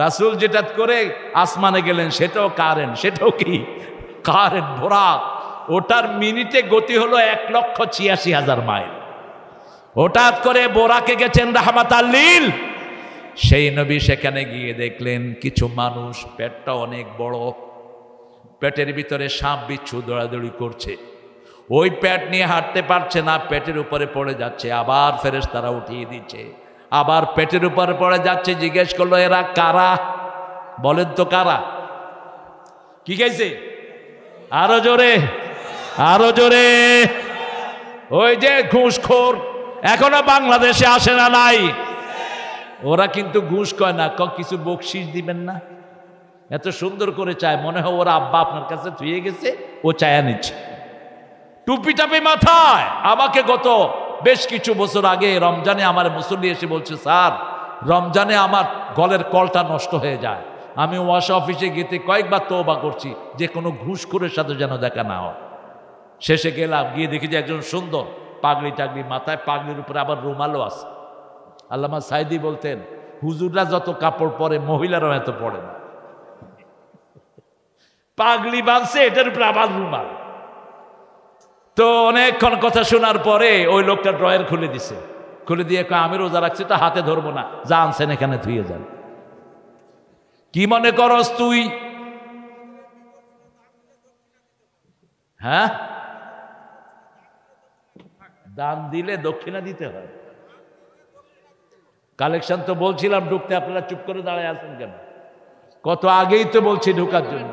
রাসূল যেটা করে আসমানে গেলেন সেটাও কারেন্ট, সেটাও কি কারেন্ট ভরা। ওটার মিনিটে গতি হলো 1,86,000 মাইল। হঠাৎ করে বোরাকে গেছেন রাহমাতাল লিল, সেই নবী সেখানে গিয়ে দেখলেন কিছু মানুষ, পেটটা অনেক বড়, পেটের ভিতরে সাপ বিচ্ছু দৌড়াদৌড়ি করছে। ওই পেট নিয়ে হাঁটতে পারছে না, পেটের উপরে পড়ে যাচ্ছে, আবার ফেরেশতারা উঠিয়ে দিচ্ছে, আবার পেটের উপরে পড়ে যাচ্ছে। জিজ্ঞেস করলো এরা কারা? বলেন তো কারা? কি গাইছে? আরো জোরে, আরো জোরে। ওই যে ঘুষখোর, এখনো বাংলাদেশে আসে না? নাই। ওরা কিন্তু ঘুষ কয় না, কিছু বকশিস দিবেন না। এত সুন্দর করে চায়, মনে হয় ওরা আব্বা আপনার কাছে ধুয়ে গেছে, ও চায়া নিচ্ছে, টুপি টাপি মাথায়। আমাকে গত বেশ কিছু বছর আগে রমজানে আমার মুসল্লি এসে বলছে, স্যার রমজানে আমার গলের কলটা নষ্ট হয়ে যায়, আমি ওয়াশ অফিসে গেতে কয়েকবার তওবা করছি যে কোনো ঘুষখোরের সাথে যেন দেখা না হয়। শেষে গেলাম, গিয়ে দেখি যে একজন সুন্দর পাগড়ি টাগড়ি মাথায়, পাগড়ির উপরে আবার রুমালও আছে। আল্লামা সাইদি বলতেন হুজুররা যত কাপড় পরে মহিলারাও এত পরে না। পাগড়ি বাঁধছে, এটার উপরে আবার রুমাল। তো অনেকক্ষণ কথা শোনার পরে ওই লোকটা ড্রয়ার খুলে দিছে, খুলে দিয়ে আমি রোজা রাখছি তো হাতে ধরবো না, যা আনছেন এখানে ধুয়ে যান। কি মনে করস তুই? হ্যাঁ, দান দিলে দক্ষিণা দিতে হয়। কালেকশন তো বলছিলাম ঢুকতে, আপনারা চুপ করে দাঁড়ায় আছেন কেন? কত আগেই তো বলছি ঢোকার জন্য।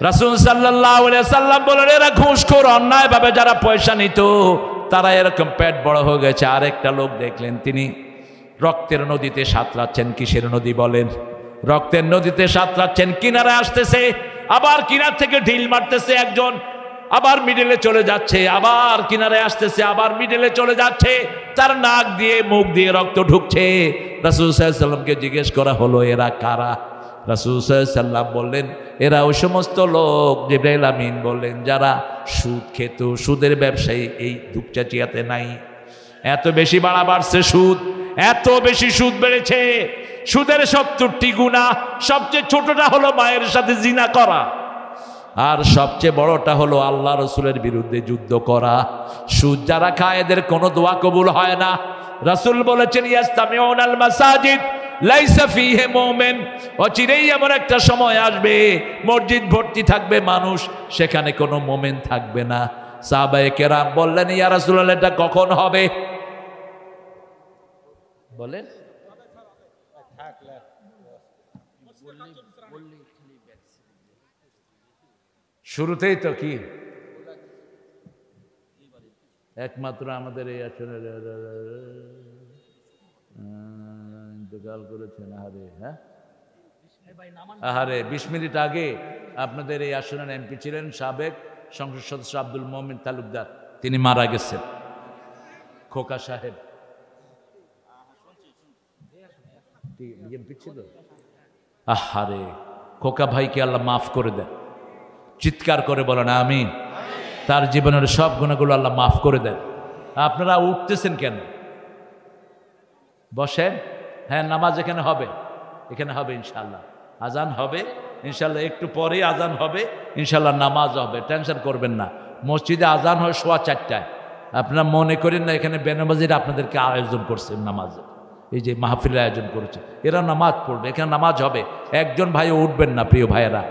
রাসূল সাল্লাল্লাহু আলাইহি সাল্লাম বলেন এরা ঘুষখোর, অন্যায় ভাবে যারা পয়সা নিত তারা এরকম পেট বড় হয়ে গেছে। আরেকটা লোক দেখলেন, তিনি রক্তের নদীতে সাঁতরাচ্ছেন। কিসের নদী বলেন? রক্তের নদীতে সাঁতরাচ্ছেন। কিনারে আসতেছে, আবার কিনার থেকে ঢিল মারতেছে একজন, আবার মিডলে চলে যাচ্ছে, আবার কিনারে আসতেছে, আবার মিডলে চলে যাচ্ছে। তার নাক দিয়ে মুখ দিয়ে রক্ত ঢুকছে। রাসূল সাল্লাল্লাহু আলাইহি সাল্লামকে জিজ্ঞেস করা হলো এরা কারা? রাসূল সাল্লাল্লাহু আলাইহি সাল্লাম বললেন এরা ওই সমস্ত লোক, জিবরাইল আমিন বললেন যারা সুদ খেত, সুদের ব্যবসায়ী। এই ধূপচাচিয়াতে নাই, এত বেশি বাড়া বাড়ছে সুদ, এত বেশি সুদ বেড়েছে। সুদের 70টি গুনাহ, সবচেয়ে ছোটটা হলো মায়ের সাথে জিনা করা, আর সবচেয়ে বড়টা হলো আল্লাহ রসুলের বিরুদ্ধে যুদ্ধ করা। সুদ যারা খায় এদের কোনো দোয়া কবুল হয় না। রাসূল বলেছেন ইয়াস্তামিউনাল মাসাজিদ লাইসা ফিহি মুমিন, অচিরেই এমন একটা সময় আসবে মসজিদ ভর্তি থাকবে মানুষ, সেখানে কোনো মুমিন থাকবে না। সাহাবায়ে কেরাম বললেন ইয়া রাসূলুল্লাহ এটা কখন হবে? বলেন। শুরুতেই তো কি একমাত্র আমাদের এই আসনের ইন্তেকাল করেছেন। আহারে, হ্যাঁ আহারে, 20 মিনিট আগে আপনাদের এই আসনের এমপি ছিলেন সাবেক সংসদ সদস্য আব্দুল মোমিন তালুকদার, তিনি মারা গেছেন। খোকা সাহেব এমপি ছিল। আহারে, খোকা ভাইকে আল্লাহ মাফ করে দেন। চিৎকার করে বলেন আমিন। তার জীবনের সব গুণাগুলো আল্লাহ মাফ করে দেন। আপনারা উঠতেছেন কেন? বসেন। হ্যাঁ, নামাজ এখানে হবে, এখানে হবে ইনশাল্লাহ। আজান হবে ইনশাল্লাহ, একটু পরে আজান হবে ইনশাল্লাহ, নামাজ হবে, টেনশন করবেন না। মসজিদে আজান হয় 4:15। আপনারা মনে করেন না এখানে বেনামাজিরা আপনাদেরকে আয়োজন করছে নামাজে, এই যে মাহফিলের আয়োজন করেছে, এরা নামাজ পড়বে, এখানে নামাজ হবে। একজন ভাইও উঠবেন না প্রিয় ভাইয়েরা।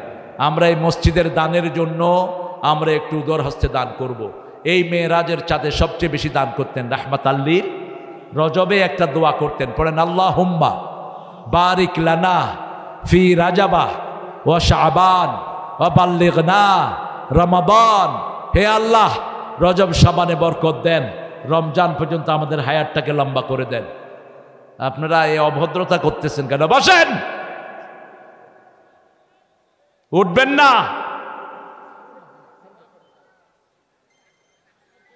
আমরা এই মসজিদের দানের জন্য আমরা একটু উদর হস্তে দান করব। এই মেরাজের চাঁদে সবচেয়ে বেশি দান করতেন রাহমাত আল্লিল। রজবে একটা দোয়া করতেন, পড়েন আল্লাহুম্মা বারিক লানা ফি রাজাবা ওয়া শাবান ওয়া বাল্লিগনা রমাদান। হে আল্লাহ, রজব শাবানে বরকত দেন, রমজান পর্যন্ত আমাদের হায়াতটাকে লম্বা করে দেন। আপনারা এই অভদ্রতা করতেছেন কেন? বসেন, উঠবেন না,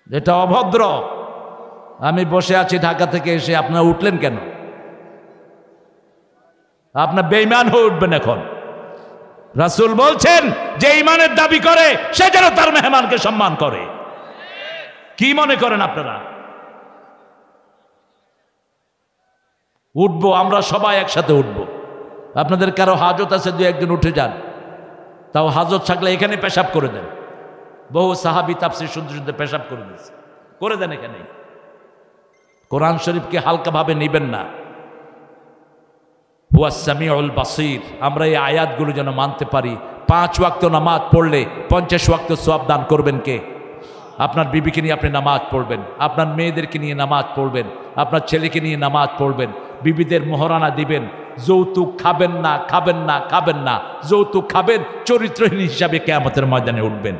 এটা অভদ্র। আমি বসে আছি ঢাকা থেকে এসে, আপনারা উঠলেন কেন? আপনার বেঈমান হয়ে উঠবেন এখন। রাসূল বলছেন যে ঈমানের দাবি করে সে যেন তার মেহমানকে সম্মান করে। কি মনে করেন আপনারা? উঠবো, আমরা সবাই একসাথে উঠবো। আপনাদের কারো হাজত আছে, দু একজন উঠে যান, তাও হাজত থাকলে এখানে পেশাব করে দেন। বহু সাহাবী তাফসীর শুনতে শুনতে পেশাব করে দিয়েছে, করে দেন এখানে। কোরআন শরীফকে হালকাভাবে নেবেন না। হুয়াস সামিউল বাসীর। আমরা এই আয়াতগুলো যেন মানতে পারি। 5 ওয়াক্ত নামাজ পড়লে 50 ওয়াক্ত সওয়াব দান করবেন কে? আপনার বিবিকে নিয়ে আপনি নামাজ পড়বেন, আপনার মেয়েদেরকে নিয়ে নামাজ পড়বেন, আপনার ছেলেকে নিয়ে নামাজ পড়বেন, বিবিদের মোহরানা দিবেন। যৌতুক খাবেন না, খাবেন না, খাবেন না। যৌতুক খাবেন, চরিত্রহীন হিসাবে কিয়ামতের ময়দানে উঠবেন।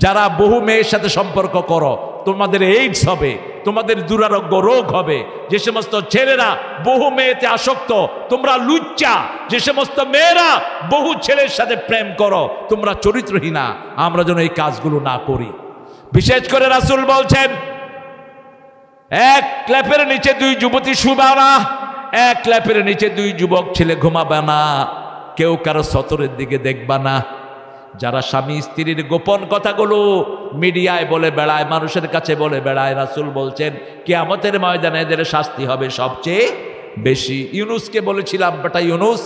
যারা বহু মেয়ের সাথে সম্পর্ক করো, তোমাদের এইডস হবে, তোমাদের দুরারোগ্য রোগ হবে। যে সমস্ত ছেলেরা বহু মেয়েতে আসক্ত, তোমরা লুচ্চা। যে সমস্ত মেয়েরা বহু ছেলের সাথে প্রেম করো, তোমরা চরিত্রহীনা। আমরা যেন এই কাজগুলো না করি। বিশেষ করে রাসূল বলছেন, এক ক্ল্যাপের নিচে 2 যুবতী শুবা না, এক ক্ল্যাপের নিচে 2 যুবক ছেলে ঘুমাবে না, কেউ কারো সতরের দিকে দেখবা না। যারা স্বামী স্ত্রীর গোপন কথাগুলো মিডিয়ায় বলে বেড়ায়, মানুষের কাছে বলে বেড়ায়, রাসূল বলছেন কিয়ামতের ময়দানে এদের শাস্তি হবে সবচেয়ে বেশি। ইউনুসকে বলেছিলাম, বেটা ইউনুস,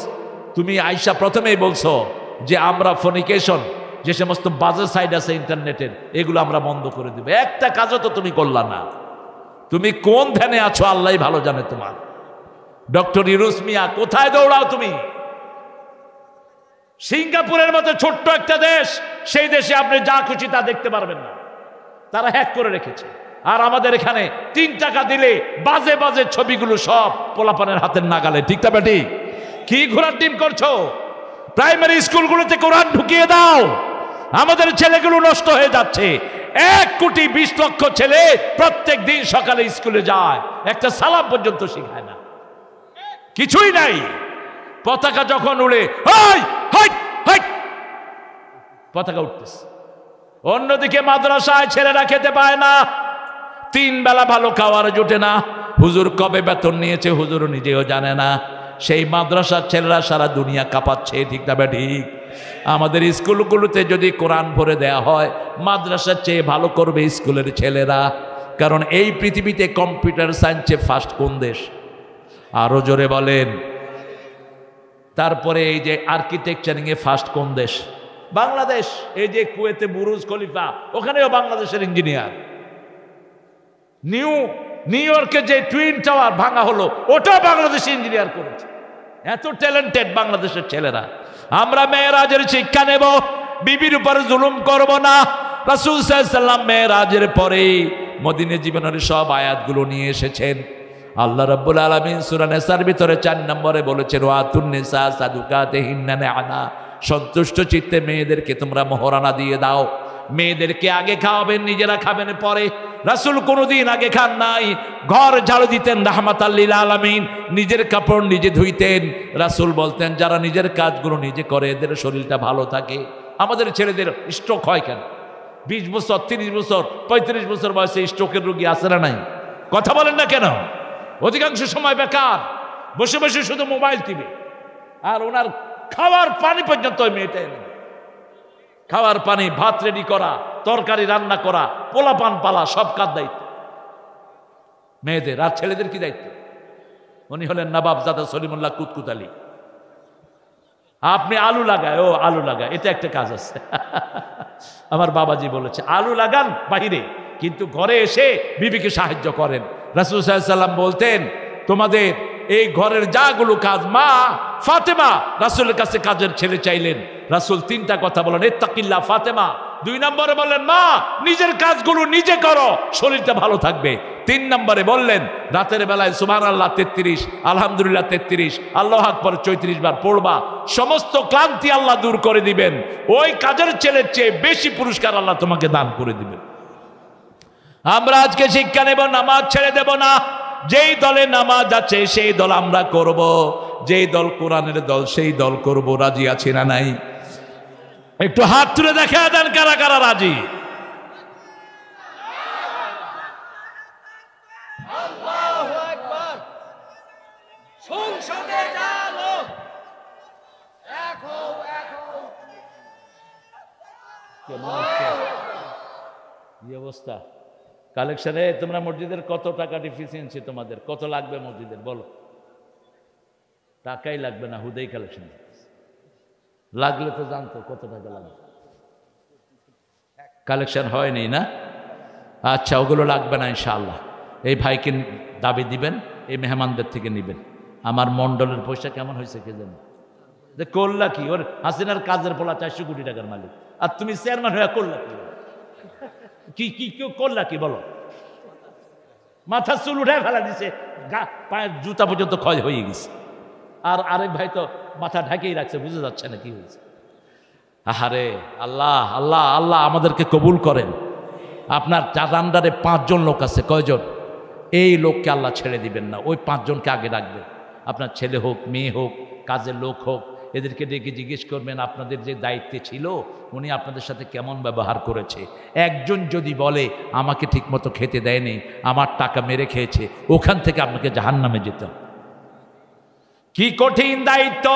তুমি আয়েশা প্রথমেই বলছো যে আমরা ফর্নিকেশন, যে সমস্ত বাজে সাইড আছে ইন্টারনেটের, এগুলো আমরা বন্ধ করে দেব। একটা কাজও তো তুমি করলা না। তুমি কোন ধ্যানে আছো আল্লাহই ভালো জানে তোমার। ডক্টর ইউনুস মিয়া, কোথায় দৌড়াও তুমি? সিঙ্গাপুরের মতো ছোট্ট একটা দেশ, সেই দেশে আপনি যা খুশি তা দেখতে পারবেন না, তারা হ্যাক করে রেখেছে। আর আমাদের এখানে 3 টাকা দিলে বাজে বাজে ছবিগুলো সব পোলাপানের হাতের নাগালে। ঠিক না বেটি? কি ঘোড়ার ডিম করছো? প্রাইমারি স্কুলগুলোতে কোরআন ঢুকিয়ে দাও। আমাদের ছেলেগুলো নষ্ট হয়ে যাচ্ছে। 1,20,00,000 ছেলে প্রত্যেক দিন সকালে স্কুলে যায়, একটা সালাম পর্যন্ত শেখায় না, কিছুই নাই। পতাকা যখন উড়ে পতাকা উঠতেছে, অন্যদিকে মাদ্রাসায় ছেলেরা খেতে পায় না, 3 বেলা ভালো খাওয়ার জোটে না। হুজুর কবে বেতন নিয়েছে হুজুর নিজেও জানে না। সেই মাদ্রাসার ছেলেরা সারা দুনিয়া কাঁপাচ্ছে। ঠিক না ঠিক? আমাদের স্কুলগুলোতে যদি কোরআন ভরে দেয়া হয়, মাদ্রাসার চেয়ে ভালো করবে স্কুলের ছেলেরা। কারণ এই পৃথিবীতে কম্পিউটার সায়েন্সে ফার্স্ট কোন দেশ? আরো জোরে বলেন। তারপরে এই যে আর্কিটেকচারিং এ ফার্স্ট কোন দেশ? বাংলাদেশ। এই যে কুয়েতে বুরুজ খলিফা, ওখানেও বাংলাদেশের ইঞ্জিনিয়ার। নিউ ইয়র্কে যে টুইন টাওয়ার ভাঙা হলো, ওটাও বাংলাদেশি ইঞ্জিনিয়ার করেছে। এত ট্যালেন্টেড বাংলাদেশের ছেলেরা। আমরা মেরাজের শিক্ষা নেব, বিবির উপর জুলুম করব না। রাসূল সাল্লাল্লাহু আলাইহি ওয়াসাল্লাম মেরাজের পরে মদিনা জীবনের সব আয়াতগুলো নিয়ে এসেছেন। আল্লাহ রাব্বুল আলামিন সূরা নিসার ভিতরে 4 নম্বরে বলেছেন, ওয়াতুন নিসা সাদুকাতিহিন্না আনা সন্তুষ্ট চিত্তে মেয়েদেরকে তোমরা মোহরানা দিয়ে দাও। মেয়েদেরকে আগে খাওয়াবেন, নিজেরা খাবেন পরে। রাসূল কোনোদিন আগে খান নাই। ঘর ঝাড়ু দিতেন রাহমাতাল লিল আলামিন, নিজের কাপড় নিজে ধুইতেন। রাসূল বলতেন যারা নিজের কাজগুলো নিজে করে এদের শরীরটা ভালো থাকে। আমাদের ছেলেদের স্ট্রোক হয় কেন? 20 বছর, 30 বছর, 35 বছর বয়সে স্ট্রোকের রোগী আছে না নাই? কথা বলেন না কেন? অধিকাংশ সময় বেকার, বসে বসে শুধু মোবাইল টিভি। আর ওনার খাওয়ার পানি পর্যন্ত ওই মেয়েটা এনে দেয়। খাওয়ার পানি, ভাত রেডি করা, তরকারি রান্না করা, পোলাপান পালা, সব কাজ দায়িত্ব মেয়েদের। আর ছেলেদের কি দায়িত্ব? উনি হলেন নবাবজাদা সলিমুল্লাহ কুতকুত আলী। আপনি আলু লাগায়, ও আলু লাগায়, এটা একটা কাজ আছে। আমার বাবাজি বলেছে আলু লাগান বাহিরে, কিন্তু ঘরে এসে বিবিকে সাহায্য করেন। রাসূল সাল্লাল্লাহু আলাইহি ওয়াসাল্লাম বলতেন তোমাদের এই ঘরের যাগুলো কাজ, মা ফাতেমা রাসূলের কাছে কাজের ছেলে চাইলেন। রাসূল 3টা কথা বলেন, ইত্তাকিল্লাহ ফাতেমা। 2 নম্বরে বললেন মা নিজের কাজগুলো নিজে করো, শরীরটা ভালো থাকবে। 3 নম্বরে বললেন রাতের বেলায় সুবহানাল্লাহ 33, আলহামদুলিল্লাহ 33, আল্লাহু আকবার 34 বার পড়বা, সমস্ত ক্লান্তি আল্লাহ দূর করে দিবেন। ওই কাজের ছেলের চেয়ে বেশি পুরস্কার আল্লাহ তোমাকে দান করে দিবেন। আমরা আজকে শিক্ষা নেব, নামাজ ছেড়ে দেব না। যেই দলে নামাজ আছে সেই দল আমরা করব, যেই দল কোরআনের দল সেই দল করব। রাজি আছি না নাই? একটু হাত তুলে দেখা দেন কারা কারা রাজি। আল্লাহু আকবার। সংসদে যাও, এখন কি অবস্থা কালেকশনে? তোমরা মসজিদের কত টাকা ডিফিসিয়েন্সি, তোমাদের কত লাগবে মসজিদের বলো? টাকাই লাগবে না, হুদেই কালেকশন। লাগলে তো জানতো কত টাকা লাগবে। কালেকশন হয়নি না? আচ্ছা, ওগুলো লাগবে না ইনশাআল্লাহ। এই ভাইকে দাবি দিবেন, এই মেহমানদের থেকে নেবেন। আমার মন্ডলের পয়সা কেমন হয়েছে কে জানে? যে করলা কি, ওর হাসিনার কাজের পোলা 400 কোটি টাকার মালিক, আর তুমি চেয়ারম্যান হয়ে করলা কি? কি কি কেউ করলা কি বলো? মাথার চুল উঠায় ফেলা দিছে, পায়ের জুতা পর্যন্ত ক্ষয় হয়ে গেছে। আর আরেক ভাই তো মাথা ঢাকেই রাখছে, বুঝে যাচ্ছে না কি হয়েছে। আহারে আল্লাহ আল্লাহ আল্লাহ আমাদেরকে কবুল করেন। আপনার যার আন্ডারে 5 জন লোক আছে, কয়জন? এই লোককে আল্লাহ ছেড়ে দিবেন না, ওই 5 জনকে আগে রাখবেন। আপনার ছেলে হোক, মেয়ে হোক, কাজের লোক হোক, এদেরকে ডেকে জিজ্ঞেস করবেন আপনাদের যে দায়িত্বে ছিল উনি আপনাদের সাথে কেমন ব্যবহার করেছে। একজন যদি বলে আমাকে ঠিকমতো খেতে দেয়নি, আমার টাকা মেরে খেয়েছে, ওখান থেকে আপনাকে জাহান্নামে যেতে হবে। কি কঠিন দায়িত্ব!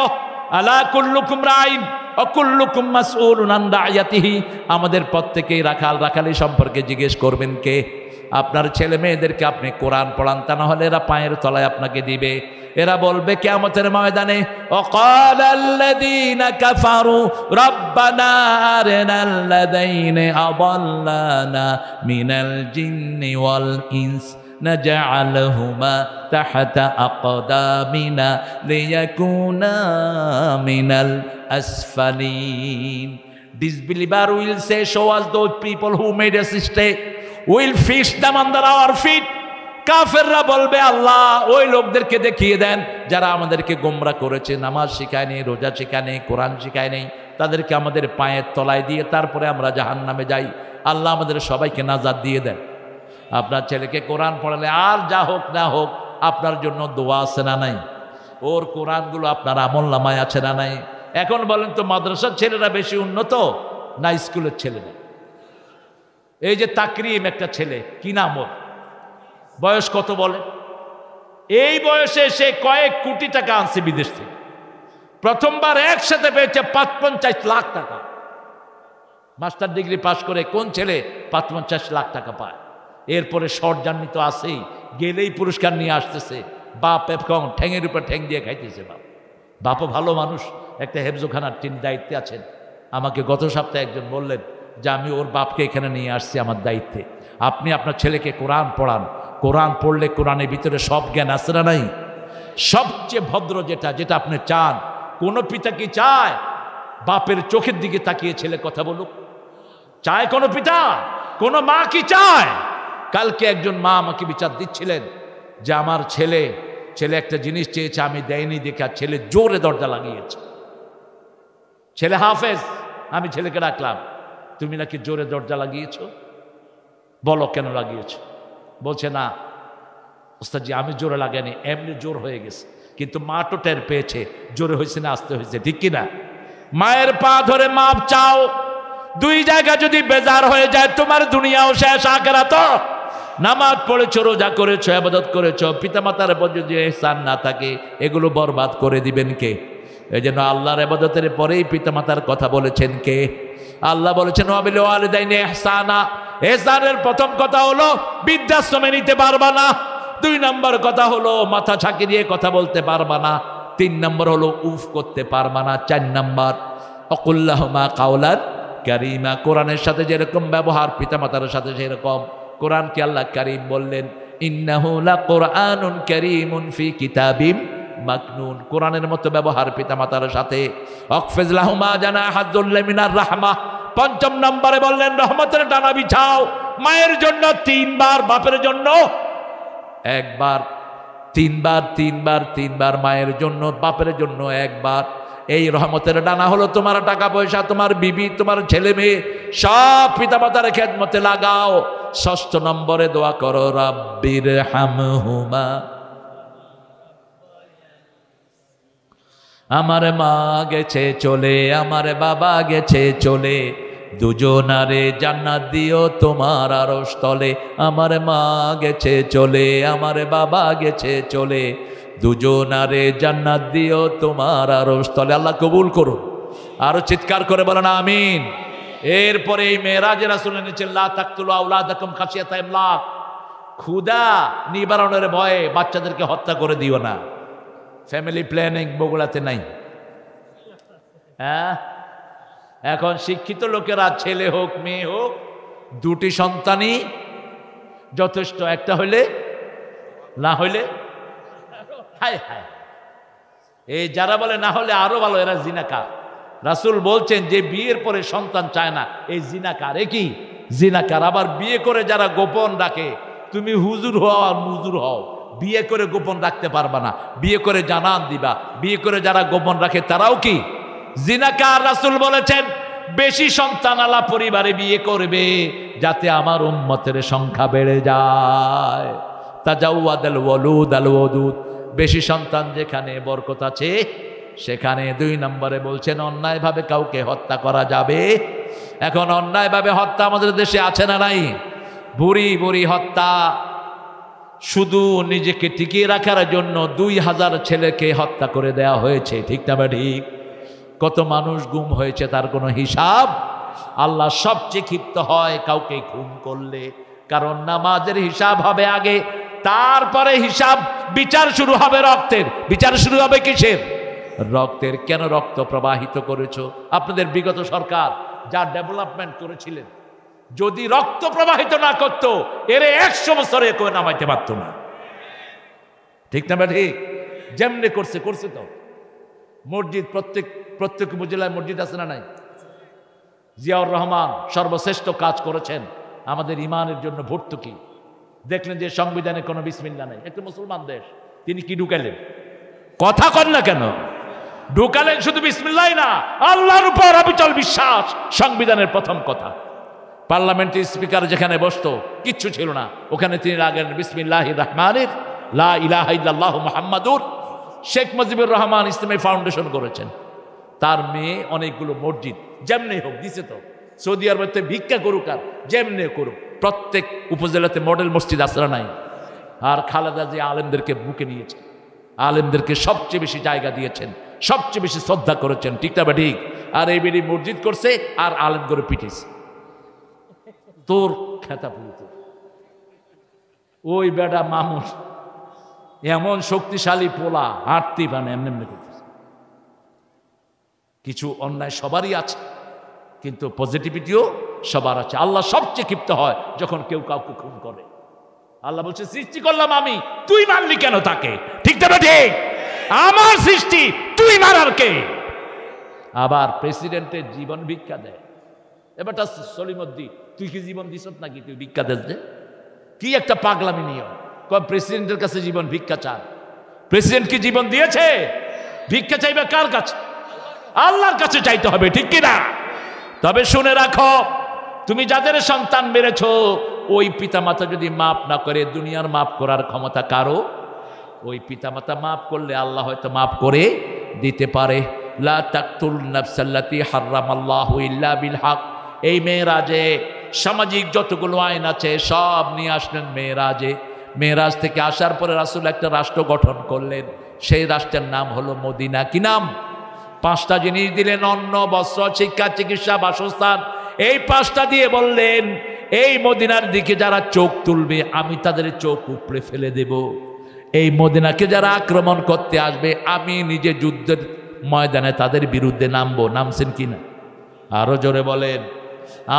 আলা কুল্লুকুম রাইন ওয়া কুল্লুকুম মাসউলুন আন রাইয়াতিহি। আমাদের প্রত্যেকেই রাখালি সম্পর্কে জিজ্ঞেস করবেন কে? আপনার ছেলে মেয়েদেরকে আপনি কোরআন পড়ান, তা না হলে এরা পায়ের তলায় আপনাকে দিবে। এরা বলবে কিয়ামতের ময়দানে, ওয়াকালাল্লাযীনা কাফারু রাব্বানা আরিনাল লাযাইনি আযাল্লানা মিনাল জিন্নি ওয়াল ইনস নাজআলহুমা তাহতা আকদামিনা লিয়াকুনা মিনাল আসফালিন। Disbeliever will say, show us those people who made us stay. We'll fix them under our feet. কাফেররা বলবে আল্লাহ ওই লোকদেরকে দেখিয়ে দেন যারা আমাদেরকে গোমরা করেছে, নামাজ শিখায়নি, রোজা শিখায়নি, কোরআন শিখায়নি, তাদেরকে আমাদের পায়ের তলায় দিয়ে তারপরে আমরা জাহান্নামে যাই। আল্লাহ আমাদের সবাইকে নাজাত দিয়ে দেন। আপনার ছেলেকে কোরআন পড়ালে আর যা হোক না হোক আপনার জন্য দোয়া আছে না নাই? ওর কোরআনগুলো আপনার আমলনামায় আছে না নাই? এখন বলেন তো মাদ্রাসার ছেলেরা বেশি উন্নত না স্কুলের ছেলেরা? এই যে তাকরিম একটা ছেলে, কি নাম ওর, বয়স কত বলে? এই বয়সে সে কয়েক কোটি টাকা আনছে বিদেশ থেকে। প্রথমবার একসাথে পেয়েছে ৫-৫০ লাখ টাকা। মাস্টার ডিগ্রি পাশ করে কোন ছেলে ৫-৫০ লাখ টাকা পায়? এরপরে শর্ট জার্নি তো আছেই, গেলেই পুরস্কার নিয়ে আসতেছে। বাপ এখন ঠ্যাঙের উপর ঠ্যাং দিয়ে খাইতেছে। বাপও ভালো মানুষ, একটা হেফজোখানার টিম দায়িত্বে আছেন। আমাকে গত সপ্তাহে একজন বললেন যে আমি ওর বাপকে এখানে নিয়ে আসছি আমার দায়িত্বে। আপনি আপনার ছেলেকে কোরআন পড়ান, কোরআন পড়লে কোরআনের ভিতরে সব জ্ঞান আছে না নাই? সবচেয়ে ভদ্র যেটা আপনি চান, কোনো পিতা কি চায় বাপের চোখের দিকে তাকিয়ে ছেলে কথা বলুক? চায় কোনো পিতা? কোনো মা কি চায়? কালকে একজন মা আমাকে বিচার দিচ্ছিলেন যে আমার ছেলে একটা জিনিস চেয়েছে, আমি দেয়নি দেখে ছেলে জোরে দরজা লাগিয়েছে। ছেলে হাফেজ, আমি ছেলেকে ডাকলাম, তুমি নাকি জোরে দরজা লাগিয়েছ, বলো কেন লাগিয়েছ? বলছে না ওস্তাদজি আমি জোরে লাগাইনি, এমনি জোর হয়ে গেছে, কিন্তু মা তো টের পেয়েছে জোরে হয়েছে না আস্তে হয়েছে, ঠিক কিনা? মায়ের পা ধরে মাপ চাও। দুই জায়গা যদি বেজার হয়ে যায় তোমার দুনিয়াও শেষ, আখিরাতও। নামাজ পড়েছো, রোজা করেছো, ইবাদত করেছো, পিতামাতার উপর যদি ইহসান না থাকে এগুলো বরবাদ করে দিবেন কে? এই জন্য আল্লাহর ইবাদতের পরেই পিতামাতার কথা বলেছেন কে? আল্লাহ বলেছেন ওয়াবিল ওয়ালিদাইনি ইহসানা। ইহসানের প্রথম কথা হলো বৃদ্ধাশ্রমে নিতে পারবা না। 2 নম্বর কথা হলো মাথা ছাকি দিয়ে কথা বলতে পারবা না। 3 নম্বর হলো উফ করতে পারবা না। 4 নম্বর অকুল্লাহুমা কাওলান কারীমা। কোরআনের সাথে যেরকম ব্যবহার পিতামাতার সাথে সেরকম। কোরআনকে আল্লাহ কারীম বললেন, ইন্নাহু লাকুরআনুন কারীমুন ফি কিতাবিম মাকনুন। কোরআনের মতো ব্যবহার পিতামাতার সাথে। অকফিজ লাহুমা জানাহাযুল্লি মিনার রাহমাহ। 5 নম্বরে বললেন রহমতের ডানা বিছাও। মায়ের জন্য 3 বার, বাপের জন্য 1 বার। 3 বার 3 বার 3 বার মায়ের জন্য, বাপের জন্য 1 বার। এই রহমতের ডানা হলো তোমার টাকা পয়সা, তোমার বিবি, তোমার ছেলে মেয়ে, সব পিতামাতার খেদমতে লাগাও। 6 নম্বরে দোয়া করো রাব্বির হামহুমা। আমার মা গেছে চলে, আমার বাবা গেছে চলে, দুজনারে জান্নাত দিও তোমার আরশ তলে। আমার মা গেছে চলে, আমার বাবা গেছে চলে, দুজনারে জান্নাত দিও তোমার আরশ তলে। আল্লাহ কবুল করুন। আরো চিৎকার করে বলেন আমিন। এরপরে এই মেরাজে রাসূল এনেছেন লা তাকতুলু আওলাদাকুম খাশিয়াতা ইমলাক। ক্ষুধা নিবারণের ভয়ে বাচ্চাদেরকে হত্যা করে দিও না। ফ্যামিলি প্ল্যানিং বগুড়াতে নাই। হ্যাঁ, এখন শিক্ষিত লোকেরা ছেলে হোক মেয়ে হোক 2টি সন্তানই যথেষ্ট। একটা হইলে, না হইলে হায় হায়। এই যারা বলে না হলে আরো ভালো, এরা জিনাকার। রাসূল বলছেন যে বিয়ের পরে সন্তান চায় না, এই জিনাকার। এ কি জিনাকার? আবার বিয়ে করে যারা গোপন রাখে, তুমি হুজুর হও আর মুজুর হও, বিয়ে করে গোপন রাখতে পারবা না। বিয়ে করে জানান দিবা। বিয়ে করে যারা গোপন রাখে তারাও কি জিনাকার? রাসূল বলেছেন বেশি সন্তানওয়ালা পরিবারে বিয়ে করবে যাতে আমার উম্মতের সংখ্যা বেড়ে যায়। তাজাওয়াদাল ওয়ালুদ আল ওয়াদুদ। বেশি সন্তান যেখানে বরকত আছে সেখানে। 2 নম্বরে বলছেন অন্যায়ভাবে কাউকে হত্যা করা যাবে। এখন অন্যায়ভাবে হত্যা আমাদের দেশে আছে না নাই? বুড়ি বুড়ি হত্যা। শুধু নিজেকে টিকিয়ে রাখার জন্য 2000 ছেলেকে হত্যা করে দেয়া হয়েছে, ঠিক না বা ঠিক? কত মানুষ গুম হয়েছে তার কোনো হিসাব? আল্লাহ সবচেয়ে ক্ষিপ্ত হয় কাউকে খুন করলে, কারণ নামাজের হিসাব হবে আগে, তারপরে হিসাব বিচার শুরু হবে রক্তের। বিচার শুরু হবে কিসের? রক্তের। কেন রক্ত প্রবাহিত করেছো? আপনাদের বিগত সরকার যা ডেভেলপমেন্ট করেছিলেন, যদি রক্ত প্রবাহিত না করতো এরে 100 বছরে কেউ নামাইতে পারতো না, ঠিক না বা ঠিক? যেমনে করছে করছে তো। মসজিদ প্রত্যেক উপজেলায় মসজিদ আছে না নাই? জিয়াউর রহমান সর্বশ্রেষ্ঠ কাজ করেছেন আমাদের ইমানের জন্য। ভর্তুকি দেখলেন যে সংবিধানে কোনো বিসমিল্লাহ নাই, একটা মুসলমান দেশ, তিনি কি ঢুকালেন? কথা কন না কেন? ঢুকালেন শুধু বিসমিল্লাহ না, আল্লাহর উপর অবিচল বিশ্বাস, সংবিধানের প্রথম কথা। পার্লামেন্টের স্পিকার যেখানে বসতো কিচ্ছু ছিল না, ওখানে তিনি লাগেন বিসমিল্লাহির রহমানির লা ইলাহা ইল্লাল্লাহু মুহাম্মাদুর। শেখ মুজিবুর রহমান ইসলামী ফাউন্ডেশন করেছেন, তার মেয়ে অনেকগুলো মসজিদ যেমনি হোক দিছে তো। সৌদি আরবে ভিক্ষা করুক আর যেমনি করুক, প্রত্যেক উপজেলাতে মডেল মসজিদ আসরা নাই। আর খালেদা যে আলেমদেরকে বুকে নিয়েছেন, আলেমদেরকে সবচেয়ে বেশি জায়গা দিয়েছেন, সবচেয়ে বেশি শ্রদ্ধা করেছেন, ঠিক না বা ঠিক? আর এই বেরি মসজিদ করছে আর আলেম করে পিটেছে। তোর খেতা পুলিত ওই বেটা মামুন এমন শক্তিশালী পোলা, হাঁটতেই পারে এমনি এমনি করতেছে। কিছু অন্যায় সবারই আছে, কিন্তু পজিটিভিটিও সবার আছে। আল্লাহ সবচেয়ে ক্ষিপ্ত হয় যখন কেউ কাউকে খুন করে। আল্লাহ বলছে সৃষ্টি করলাম আমি, তুই মারলি কেন তাকে? ঠিক না ঠিক? আমার সৃষ্টি, তুই মারার কে? আবার প্রেসিডেন্টের জীবন ভিক্ষা দেয়। এবারটা সলিমুদ্দিন, তুই কি জীবন দিস নাকি? তুই ভিক্ষা দেস দে? কি একটা পাগলামি নিয়ম! প্রেসিডেন্টের কাছে জীবন ভিক্ষা চান। প্রেসিডেন্ট কি জীবন দিয়েছে? ভিক্ষা চাইবে কার কাছে? আল্লাহর কাছে চাইতে হবে, ঠিক কিনা? তবে শুনে রাখো, তুমি যাদের সন্তান মেরেছো ওই পিতামাতা যদি মাফ না করে, দুনিয়ার মাফ করার ক্ষমতা কারো? ওই পিতামাতা মাফ করলে আল্লাহ হয়তো মাফ করে দিতে পারে। লা তাকতুল নাফসাল্লাতী হারামাল্লাহু ইল্লা বিল হক। এই মেরাজে সামাজিক যতগুলো আইন আছে সব নিয়ে আসলেন মেরাজে। মেরাজ থেকে আসার পরে রাসূল একটা রাষ্ট্র গঠন করলেন, সেই রাষ্ট্রের নাম হলো মদিনা। কি নাম? 5টা জিনিস দিলেন, অন্ন, বস্ত্র, শিক্ষা, চিকিৎসা, বাসস্থান। এই 5টা দিয়ে বললেন এই মদিনার দিকে যারা চোখ তুলবে আমি তাদের চোখ উপড়ে ফেলে দেব। এই মদিনাকে যারা আক্রমণ করতে আসবে আমি নিজে যুদ্ধের ময়দানে তাদের বিরুদ্ধে নামবো। নামছেন কিনা? আরো জোরে বলেন।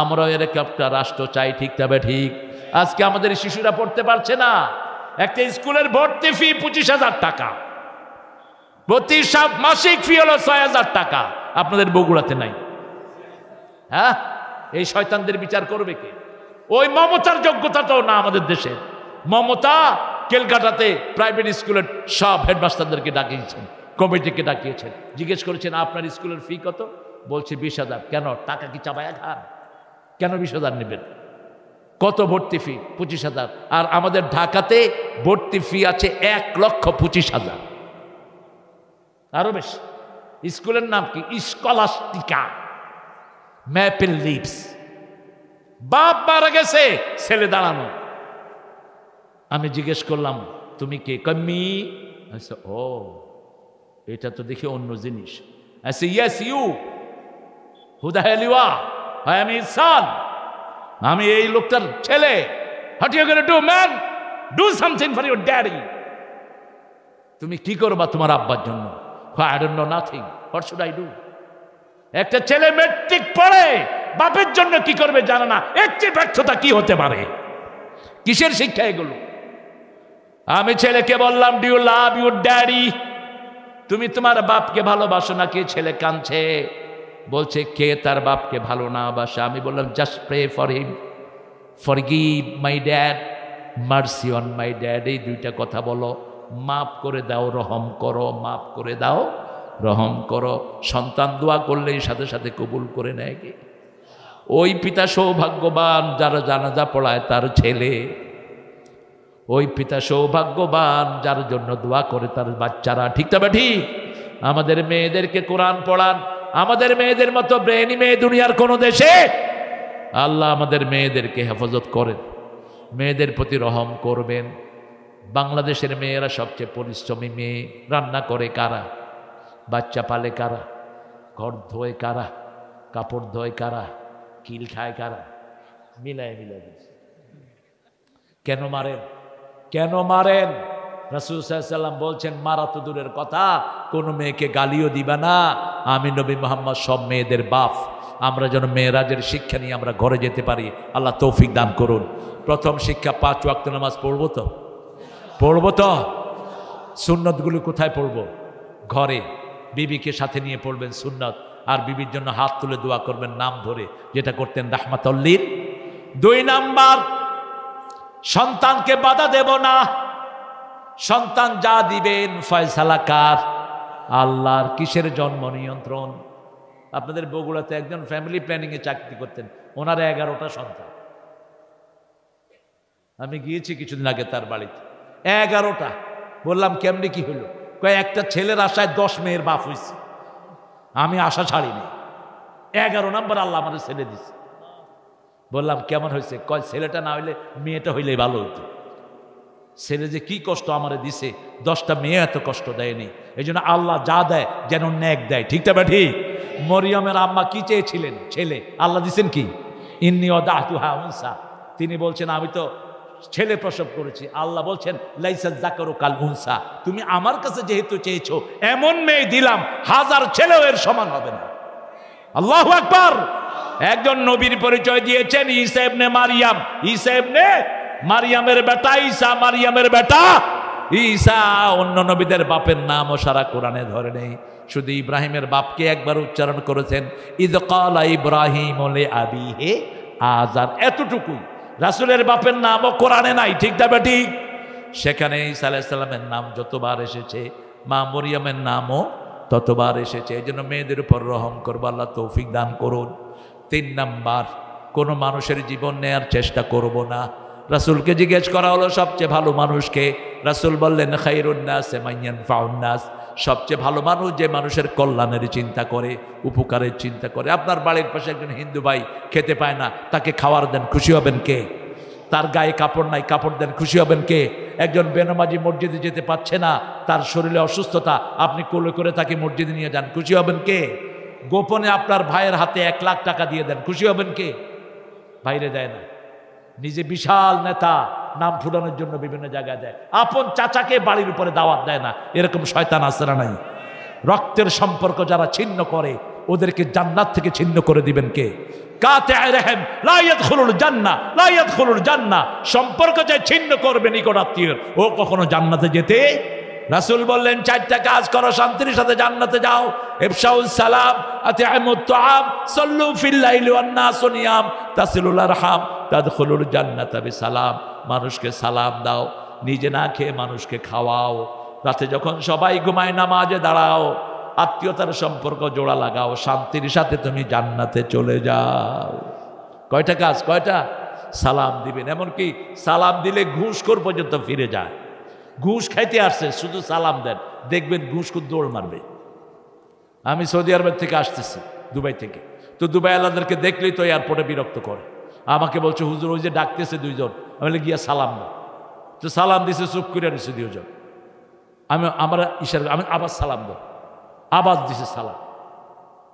আমরা এরকম একটা রাষ্ট্র চাই, ঠিক তবে ঠিক। আজকে আমাদের শিশুরা পড়তে পারছে না, একটা স্কুলের ভর্তি ফি 25,000 টাকা, প্রতি মাসিক ফি হলো 6,000 টাকা। আপনাদের বগুড়াতে নাই? হ্যাঁ, এই শয়তানদের বিচার করবে কে? ওই মমতার যোগ্যতা তো না আমাদের দেশে। মমতা কেলকাটাতে প্রাইভেট স্কুলের সব হেডমাস্টারদেরকে ডাকিয়েছেন, কমিটিকে ডাকিয়েছেন, জিজ্ঞেস করেছেন আপনার স্কুলের ফি কত? বলছে 20,000। কেন? টাকা কি চাবায়া খান? কেন 20,000 নেবেন? কত ভর্তি ফি? 25,000। আর আমাদের ঢাকাতে ভর্তি ফি আছে 1,25,000, আরো বেশি। স্কুলের নাম কি? Scholastica, Maple Leaves. বাপ মারা গেছে, ছেলে দাঁড়ানো। আমি জিজ্ঞেস করলাম তুমি কে? কম্মি। আচ্ছা, ও এটা তো দেখি অন্য জিনিস। আচ্ছা, yes you, who the hell you are? I am his son. আমি এই লোকটার ছেলে। What you gonna do man? Do something for your daddy. তুমি কি করবা তোমার আব্বার জন্য? I don't know nothing, what should I do? একটা ছেলে মেট্রিক পড়ে বাপের জন্য কি করবে জানে না, এর চেয়ে ব্যর্থতা কি হতে পারে? কিসের শিক্ষা এগুলো? আমি ছেলেকে বললাম do you love your daddy? তুমি তোমার বাপকে ভালোবাসো নাকি? ছেলে কাঁদছে, বলছে কে তার বাপকে ভালো না বাসে? আমি বললাম just pray for him, forgive my dad, mercy on my dad. এই 2টা কথা বলো, মাফ করে দাও, রহম করো। মাফ করে দাও, রহম করো। সন্তান দোয়া করলেই সাথে সাথে কবুল করে নেয় কে? ওই পিতা সৌভাগ্যবান যারা জানাজা পড়ায় তার ছেলে। ওই পিতা সৌভাগ্যবান যার জন্য দোয়া করে তার বাচ্চারা, ঠিক তবে ঠিক। আমাদের মেয়েদেরকে কোরআন পড়ান। আমাদের মেয়েদের মতো ব্রেনি মেয়ে দুনিয়ার কোন দেশে? আল্লাহ আমাদের মেয়েদেরকে হেফাজত করেন, মেয়েদের প্রতি রহম করবেন। বাংলাদেশের মেয়েরা সবচেয়ে পরিশ্রমী মেয়ে। রান্না করে কারা? বাচ্চা পালে কারা? ঘর ধোয় কারা? কাপড় ধোয় কারা? কিল খায় কারা? মিলায় মিলায় দিচ্ছে। কেন মারেন? কেন মারেন? রাসূল সাল্লাল্লাহু আলাইহি ওয়াসাল্লাম বলছেন মারা তো দূরের কথা, কোনো মেয়েকে গালিও দিবা না। আমি নবী মুহাম্মদ সব মেয়েদের বাপ। আমরা যেন মেয়েরাজের শিক্ষা নিয়ে আমরা ঘরে যেতে পারি, আল্লাহ তৌফিক দান করুন। প্রথম শিক্ষা 5 ওয়াক্ত নামাজ পড়বো তো? পড়বো তো? সুন্নতগুলো কোথায় পড়বো? ঘরে। বিবিকে সাথে নিয়ে পড়বেন সুন্নত, আর বিবির জন্য হাত তুলে দোয়া করবেন নাম ধরে, যেটা করতেন রাহমাতুল লিল। 2 নাম্বার, সন্তানকে বাধা দেব না। সন্তান যা দিবেন ফয়সালা কার? আল্লাহর। কিসের জন্ম নিয়ন্ত্রণ? আপনাদের বগুড়াতে একজন ফ্যামিলি প্ল্যানিং এ চাকরি করতেন, ওনার 11টা সন্তান। আমি গিয়েছি কিছুদিন আগে তার বাড়িতে, 11টা। বললাম কেমনি কি হলো? কয় একটা ছেলের আশায় 10 মেয়ের বাপ হয়েছে। আমি আশা ছাড়িনি। 11 নম্বর আল্লাহ আমাদের ছেলে দিচ্ছে। বললাম কেমন হয়েছে? কয় ছেলেটা না হইলে মেয়েটা হইলে ভালো হতো। ছেলে যে কি কষ্ট আমারে দিছে, 10টা মেয়ে এত কষ্ট দেয়নি। এই জন্য আল্লাহ যা দেয় যেন ন্যাক দেয়, ঠিক তবে ঠিক। মরিয়মের আম্মা কি চেয়েছিলেন? ছেলে। আল্লাহ দিচ্ছেন কি? ইন্নী ওয়াদাতুহা উনসা। তিনি বলছেন আমি তো ছেলে প্রসব করেছি। আল্লাহ বলছেন লাইসা যাকারু কাল উনসা, তুমি আমার কাছে যেহেতু চেয়েছো এমন মেয়ে দিলাম 1000 ছেলেও এর সমান হবে না। আল্লাহু আকবার। একজন নবীর পরিচয় দিয়েছেন ঈসা ইবনে মারিয়াম। ঈসা ইবনে মারিয়ামের বেটা ঈসা, মারিয়ামের বেটা ঈসা। অন্য নবীদের বাপের নামও সারা কোরআনে ধরে নেই, শুধু ইব্রাহিমের বাপকে একবার উচ্চারণ করেছেন, ইয ক্বালা ইব্রাহিম লিআবিহি আযার। এতটুকুই। রাসূলের বাপের নামও কোরআনে নাই, ঠিক তবে ঠিক। সেখানে ঈসা আলাইহিস সালামের নাম যতবার এসেছে, মা মরিয়মের নামও ততবার এসেছে। এই জন্য মেয়েদের উপর রহম করবো, আল্লাহ তৌফিক দান করুন। 3 নাম্বার, কোনো মানুষের জীবন নেয়ার চেষ্টা করব না। রাসূলকে জিজ্ঞেস করা হলো সবচেয়ে ভালো মানুষকে, রাসূল বললেন খায়রুন নাস মান ইয়ানফাউন নাস, সবচেয়ে ভালো মানুষ যে মানুষের কল্যাণের চিন্তা করে, উপকারের চিন্তা করে। আপনার বাড়ির পাশে একজন হিন্দু ভাই খেতে পায় না, তাকে খাওয়ার দেন, খুশি হবেন কে? তার গায়ে কাপড় নাই, কাপড় দেন, খুশি হবেন কে? একজন বেনামাজি মসজিদে যেতে পারছে না, তার শরীরে অসুস্থতা, আপনি কোলে করে তাকে মসজিদে নিয়ে যান, খুশি হবেন কে? গোপনে আপনার ভাইয়ের হাতে 1 লাখ টাকা দিয়ে দেন, খুশি হবেন কে? বাইরে দেয় না, নিজে বিশাল নেতা, নাম ফুটানোর জন্য বিভিন্ন জায়গায় দেয়। আপন চাচাকে বাড়ির উপরে দাওয়াত দেয় না, এরকম শয়তান আছে না নাই? রক্তের সম্পর্ক যারা ছিন্ন করে ওদেরকে জান্নাত থেকে ছিন্ন করে দিবেন কে? কাতিআ রহিম লা ইয়াদখুলুল জান্নাহ, লা ইয়াদখুলুল জান্নাহ, সম্পর্ক যে ছিন্ন করবে নিকট আত্মীয়ের, ও কখনো জান্নাতে যেতে। রাসূল বললেন 4টা কাজ করো, শান্তির সাথে জান্নাতে যাও। ইফশাউস সালাম, আতিআমুত তুআম, সাল্লু ফিল লাইলি ওয়ান নাসু নিয়াম, তাসিলুল আরহাম, তাদখুলুল জান্নাতা বিসালাম। মানুষকে সালাম দাও, নিজে না খেয়ে মানুষকে খাওয়াও। রাতে যখন সবাই ঘুমায় নামাজে দাঁড়াও, আত্মীয়তার সম্পর্ক জোড়া লাগাও, শান্তির সাথে তুমি জান্নাতে চলে যাও। কয়টা কাজ? কয়টা? সালাম দিবেন, এমনকি সালাম দিলে ঘুষখোর পর্যন্ত ফিরে যায়। ঘুষ খাইতে আসছে, শুধু সালাম দেন, দেখবেন ঘুষখোর দৌড় মারবে। আমি সৌদি আরবের থেকে আসতেছি, দুবাই থেকে, তো দুবাই আলাদেরকে দেখলেই তো এয়ারপোর্টে বিরক্ত করে। আমাকে বলছে হুজুর ওই যে ডাকতেছে 2 জন, আমি গিয়া সালাম দাও। তো সালাম দিছে, চুপ করে নিছে 2 জন। আমার ইশারা, আমি আবার সালাম দাও, আবার দিছে সালাম।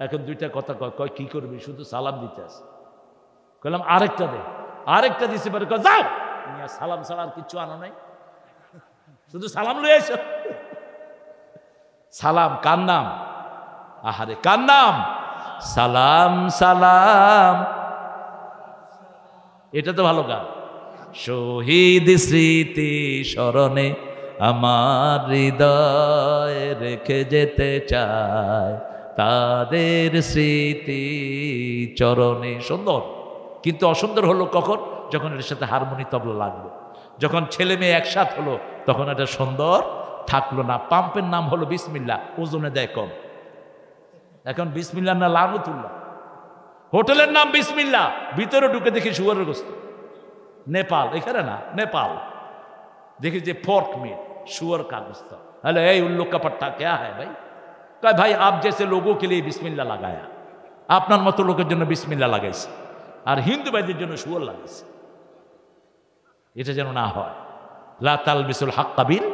এখন 2টা কথা কয়, কি করবি, শুধু সালাম দিতে আসে। কইলাম আরেকটা দে, আরেকটা দিছে, পরে কয় যাও, সালাম ছাড়া আর কিচ্ছু আনো নাই, শুধু সালাম লই আইছো। সালাম কার নাম? আহারে কার নাম? সালাম সালাম, এটা তো ভালো গান। শহীদ স্মৃতি স্মরণে আমার হৃদয় রেখে যেতে চায় তাদের স্মৃতি চরণে। সুন্দর, কিন্তু অসুন্দর হলো কখন? যখন এর সাথে হারমোনি তবলা লাগলো, যখন ছেলে মেয়ে একসাথ হলো, তখন এটা সুন্দর থাকলো না। পাম্পের নাম হলো বিসমিল্লাহ, ওজনে দেয় কম। এখন বিসমিল্লাহ না লানতুল্লাহ। হোটেলের নাম বিসমিল্লাহ, ভিতরে ঢুকে দেখি শুয়ারের গোস্ত। নেপাল, এখানে না, নেপাল देखिए जे पोर्क में शुअर का गोश्त। अरे ए उल्लू का पट्टा क्या है भाई? कहा भाई आप जैसे लोगों के लिए बिस्मिल्लाह लगाया, আপনার মতো লোকের জন্য বিসমিল্লাহ লাগাইছে, আর হিন্দু ভাইদের জন্য শুয়োর লাগাইছে। এটা যেন না হয়। লা তালবিসুল হাক্কা বিল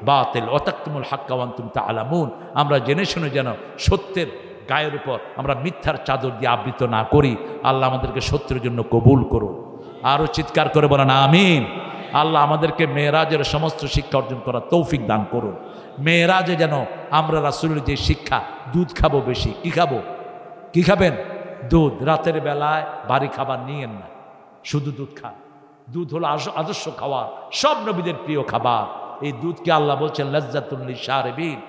বাতিল ওয়া তাকতুমুল হাক্কা ওয়া আনতুম তা'লামুন। আমরা জেনে শুনে যেন সত্যের গায়ের উপর আমরা মিথ্যার চাদর দিয়ে আবৃত না করি। আল্লাহ আমাদেরকে সত্যের জন্য কবুল করুন। আরো চিৎকার করে বলেন আমিন। আল্লাহ আমাদেরকে মেরাজের সমস্ত শিক্ষা অর্জন করার তৌফিক দান করুন। মেরাজে যেন আমরা রাসূলের যে শিক্ষা, দুধ খাবো বেশি। কি খাবো? কি খাবেন? দুধ। রাতের বেলায় ভারী খাবার নিয়েন না, শুধু দুধ খান। দুধ হলো আদর্শ খাবার, সব নবীদের প্রিয় খাবার। এই দুধকে আল্লাহ বলছেন লাজ্জাতুল লিশারিবিন,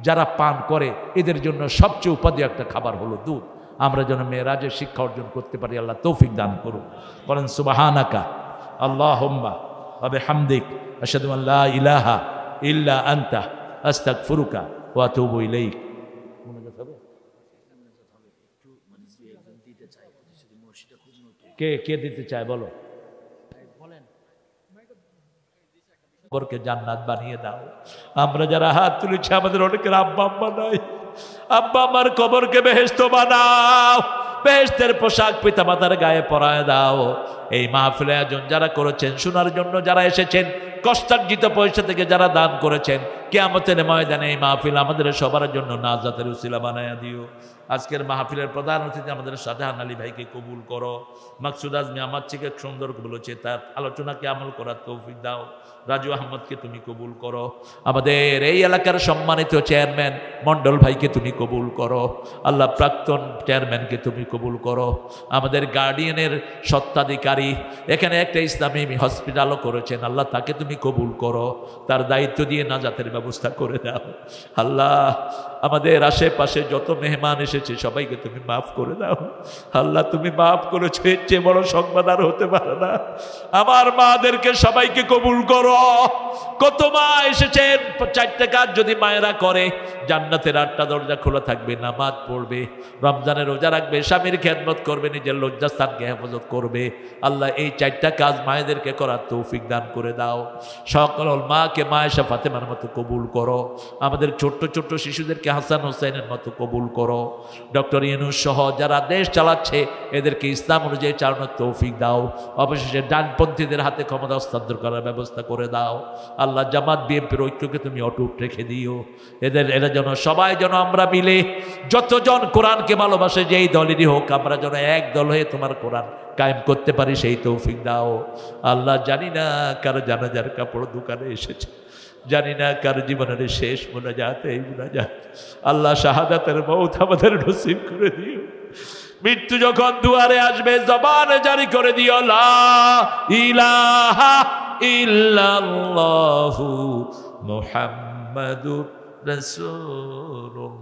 যারা পান করে এদের জন্য সবচেয়ে উপাদেয় একটা খাবার হলো দুধ। আমরা যেন মেরাজের শিক্ষা অর্জন করতে পারি, আল্লাহ তৌফিক দান করুন। বলেন সুবহানাকা আল্লাহুম্মা ওয়া বিহামদিক আশহাদু আল লা ইলাহা ইল্লা আনতা আস্তাগফিরুকা ওয়া আতুবু ইলাইক। কে কে দিতে চায় বলো? কবরকে জান্নাত বানিয়ে দাও। আমরা যারা হাত তুলেছি আমাদের অনেকের আব্বা আম্মা নাই, আব্বা আমার কবরকে বেহেশত বানাও, বেহেশতের পোশাক পিতা মাতার গায়ে পরায় দাও। এই মাহফিলে আয়োজন যারা করেছেন, শোনার জন্য যারা এসেছেন, কষ্টার্জিত পয়সা থেকে যারা দান করেছেন, কিয়ামতের ময়দানে এই মাহফিল আমাদের সবার জন্য নাজাতের উসিলা বানায়া দিও। আজকের মাহফিলের প্রধান অতিথি আমাদের শাহজাহান আলী ভাইকে কবুল করো। মাকসুদ আজমি আমার থেকে সুন্দর বলেছে, তার আলোচনাকে আমল করার তৌফিক দাও। রাজু আহমদকে তুমি কবুল করো। আমাদের এই এলাকার সম্মানিত চেয়ারম্যান মন্ডল ভাইকে তুমি কবুল করো। আল্লাহ প্রাক্তন চেয়ারম্যানকে তুমি কবুল করো। আমাদের গার্ডিয়ানের সত্ত্বাধিকারী, এখানে একটা ইসলামী হসপিটালও করেছেন, আল্লাহ তাকে তুমি কবুল করো। তার দায়িত্ব দিয়ে নাজাতের ব্যবস্থা করে দাও। আল্লাহ আমাদের আশেপাশে যত মেহমান এসেছে সবাইকে তুমি মাফ করে দাও আল্লাহ। তুমি মাফ করেছো, এর চেয়ে বড় সংবাদ আর হতে পারে না। আমার মাদেরকে সবাইকে কবুল করো। কত মা এসেছেন, 4টা কাজ যদি মায়েরা করে জান্নাতের 8টা দরজা খোলা থাকবে। নামাজ পড়বে, রমজানের রোজা রাখবে, স্বামীর খেদমত করবে, নিজের লজ্জাস্থানকে হেফাজত করবে। আল্লাহ এই 4টা কাজ মায়েদেরকে করার তৌফিক দান করে দাও। সকল মাকে মায়েশা ফাতেমার মতো কবুল করো। আমাদের ছোট্ট ছোট্ট শিশুদেরকে হাসান হোসেনের মতো কবুল করো। ডক্টর ইউনূস সহ যারা দেশ চালাচ্ছে এদেরকে ইসলাম অনুযায়ী চালানোর তৌফিক দাও। অবশেষে ডানপন্থীদের হাতে ক্ষমতা হস্তান্তর করার ব্যবস্থা করে দাও। আল্লাহ জামাত বিএনপির ঐক্যকে তুমি অটুট রেখে দিও। এরা যেন সবাই যেন আমরা মিলে যতজন কোরআনকে ভালোবাসে যেই দলেরই হোক আমরা যেন এক দল হয়ে তোমার কোরআন কায়েম করতে পারি সেই তৌফিক দাও। আল্লাহ জানি না কার জানাজার কাপড় দোকানে এসেছে, জানি না কার জীবনের শেষ মোনাজাত এই মোনাজাত। আল্লাহ শাহাদাতের মউত আমাদের নসিব করে দিও। মৃত্যু যখন দুয়ারে আসবে জবানে জারি করে দিও লা ইলাহা ইল্লাল্লাহু মুহাম্মাদুর রাসূলুল্লাহ।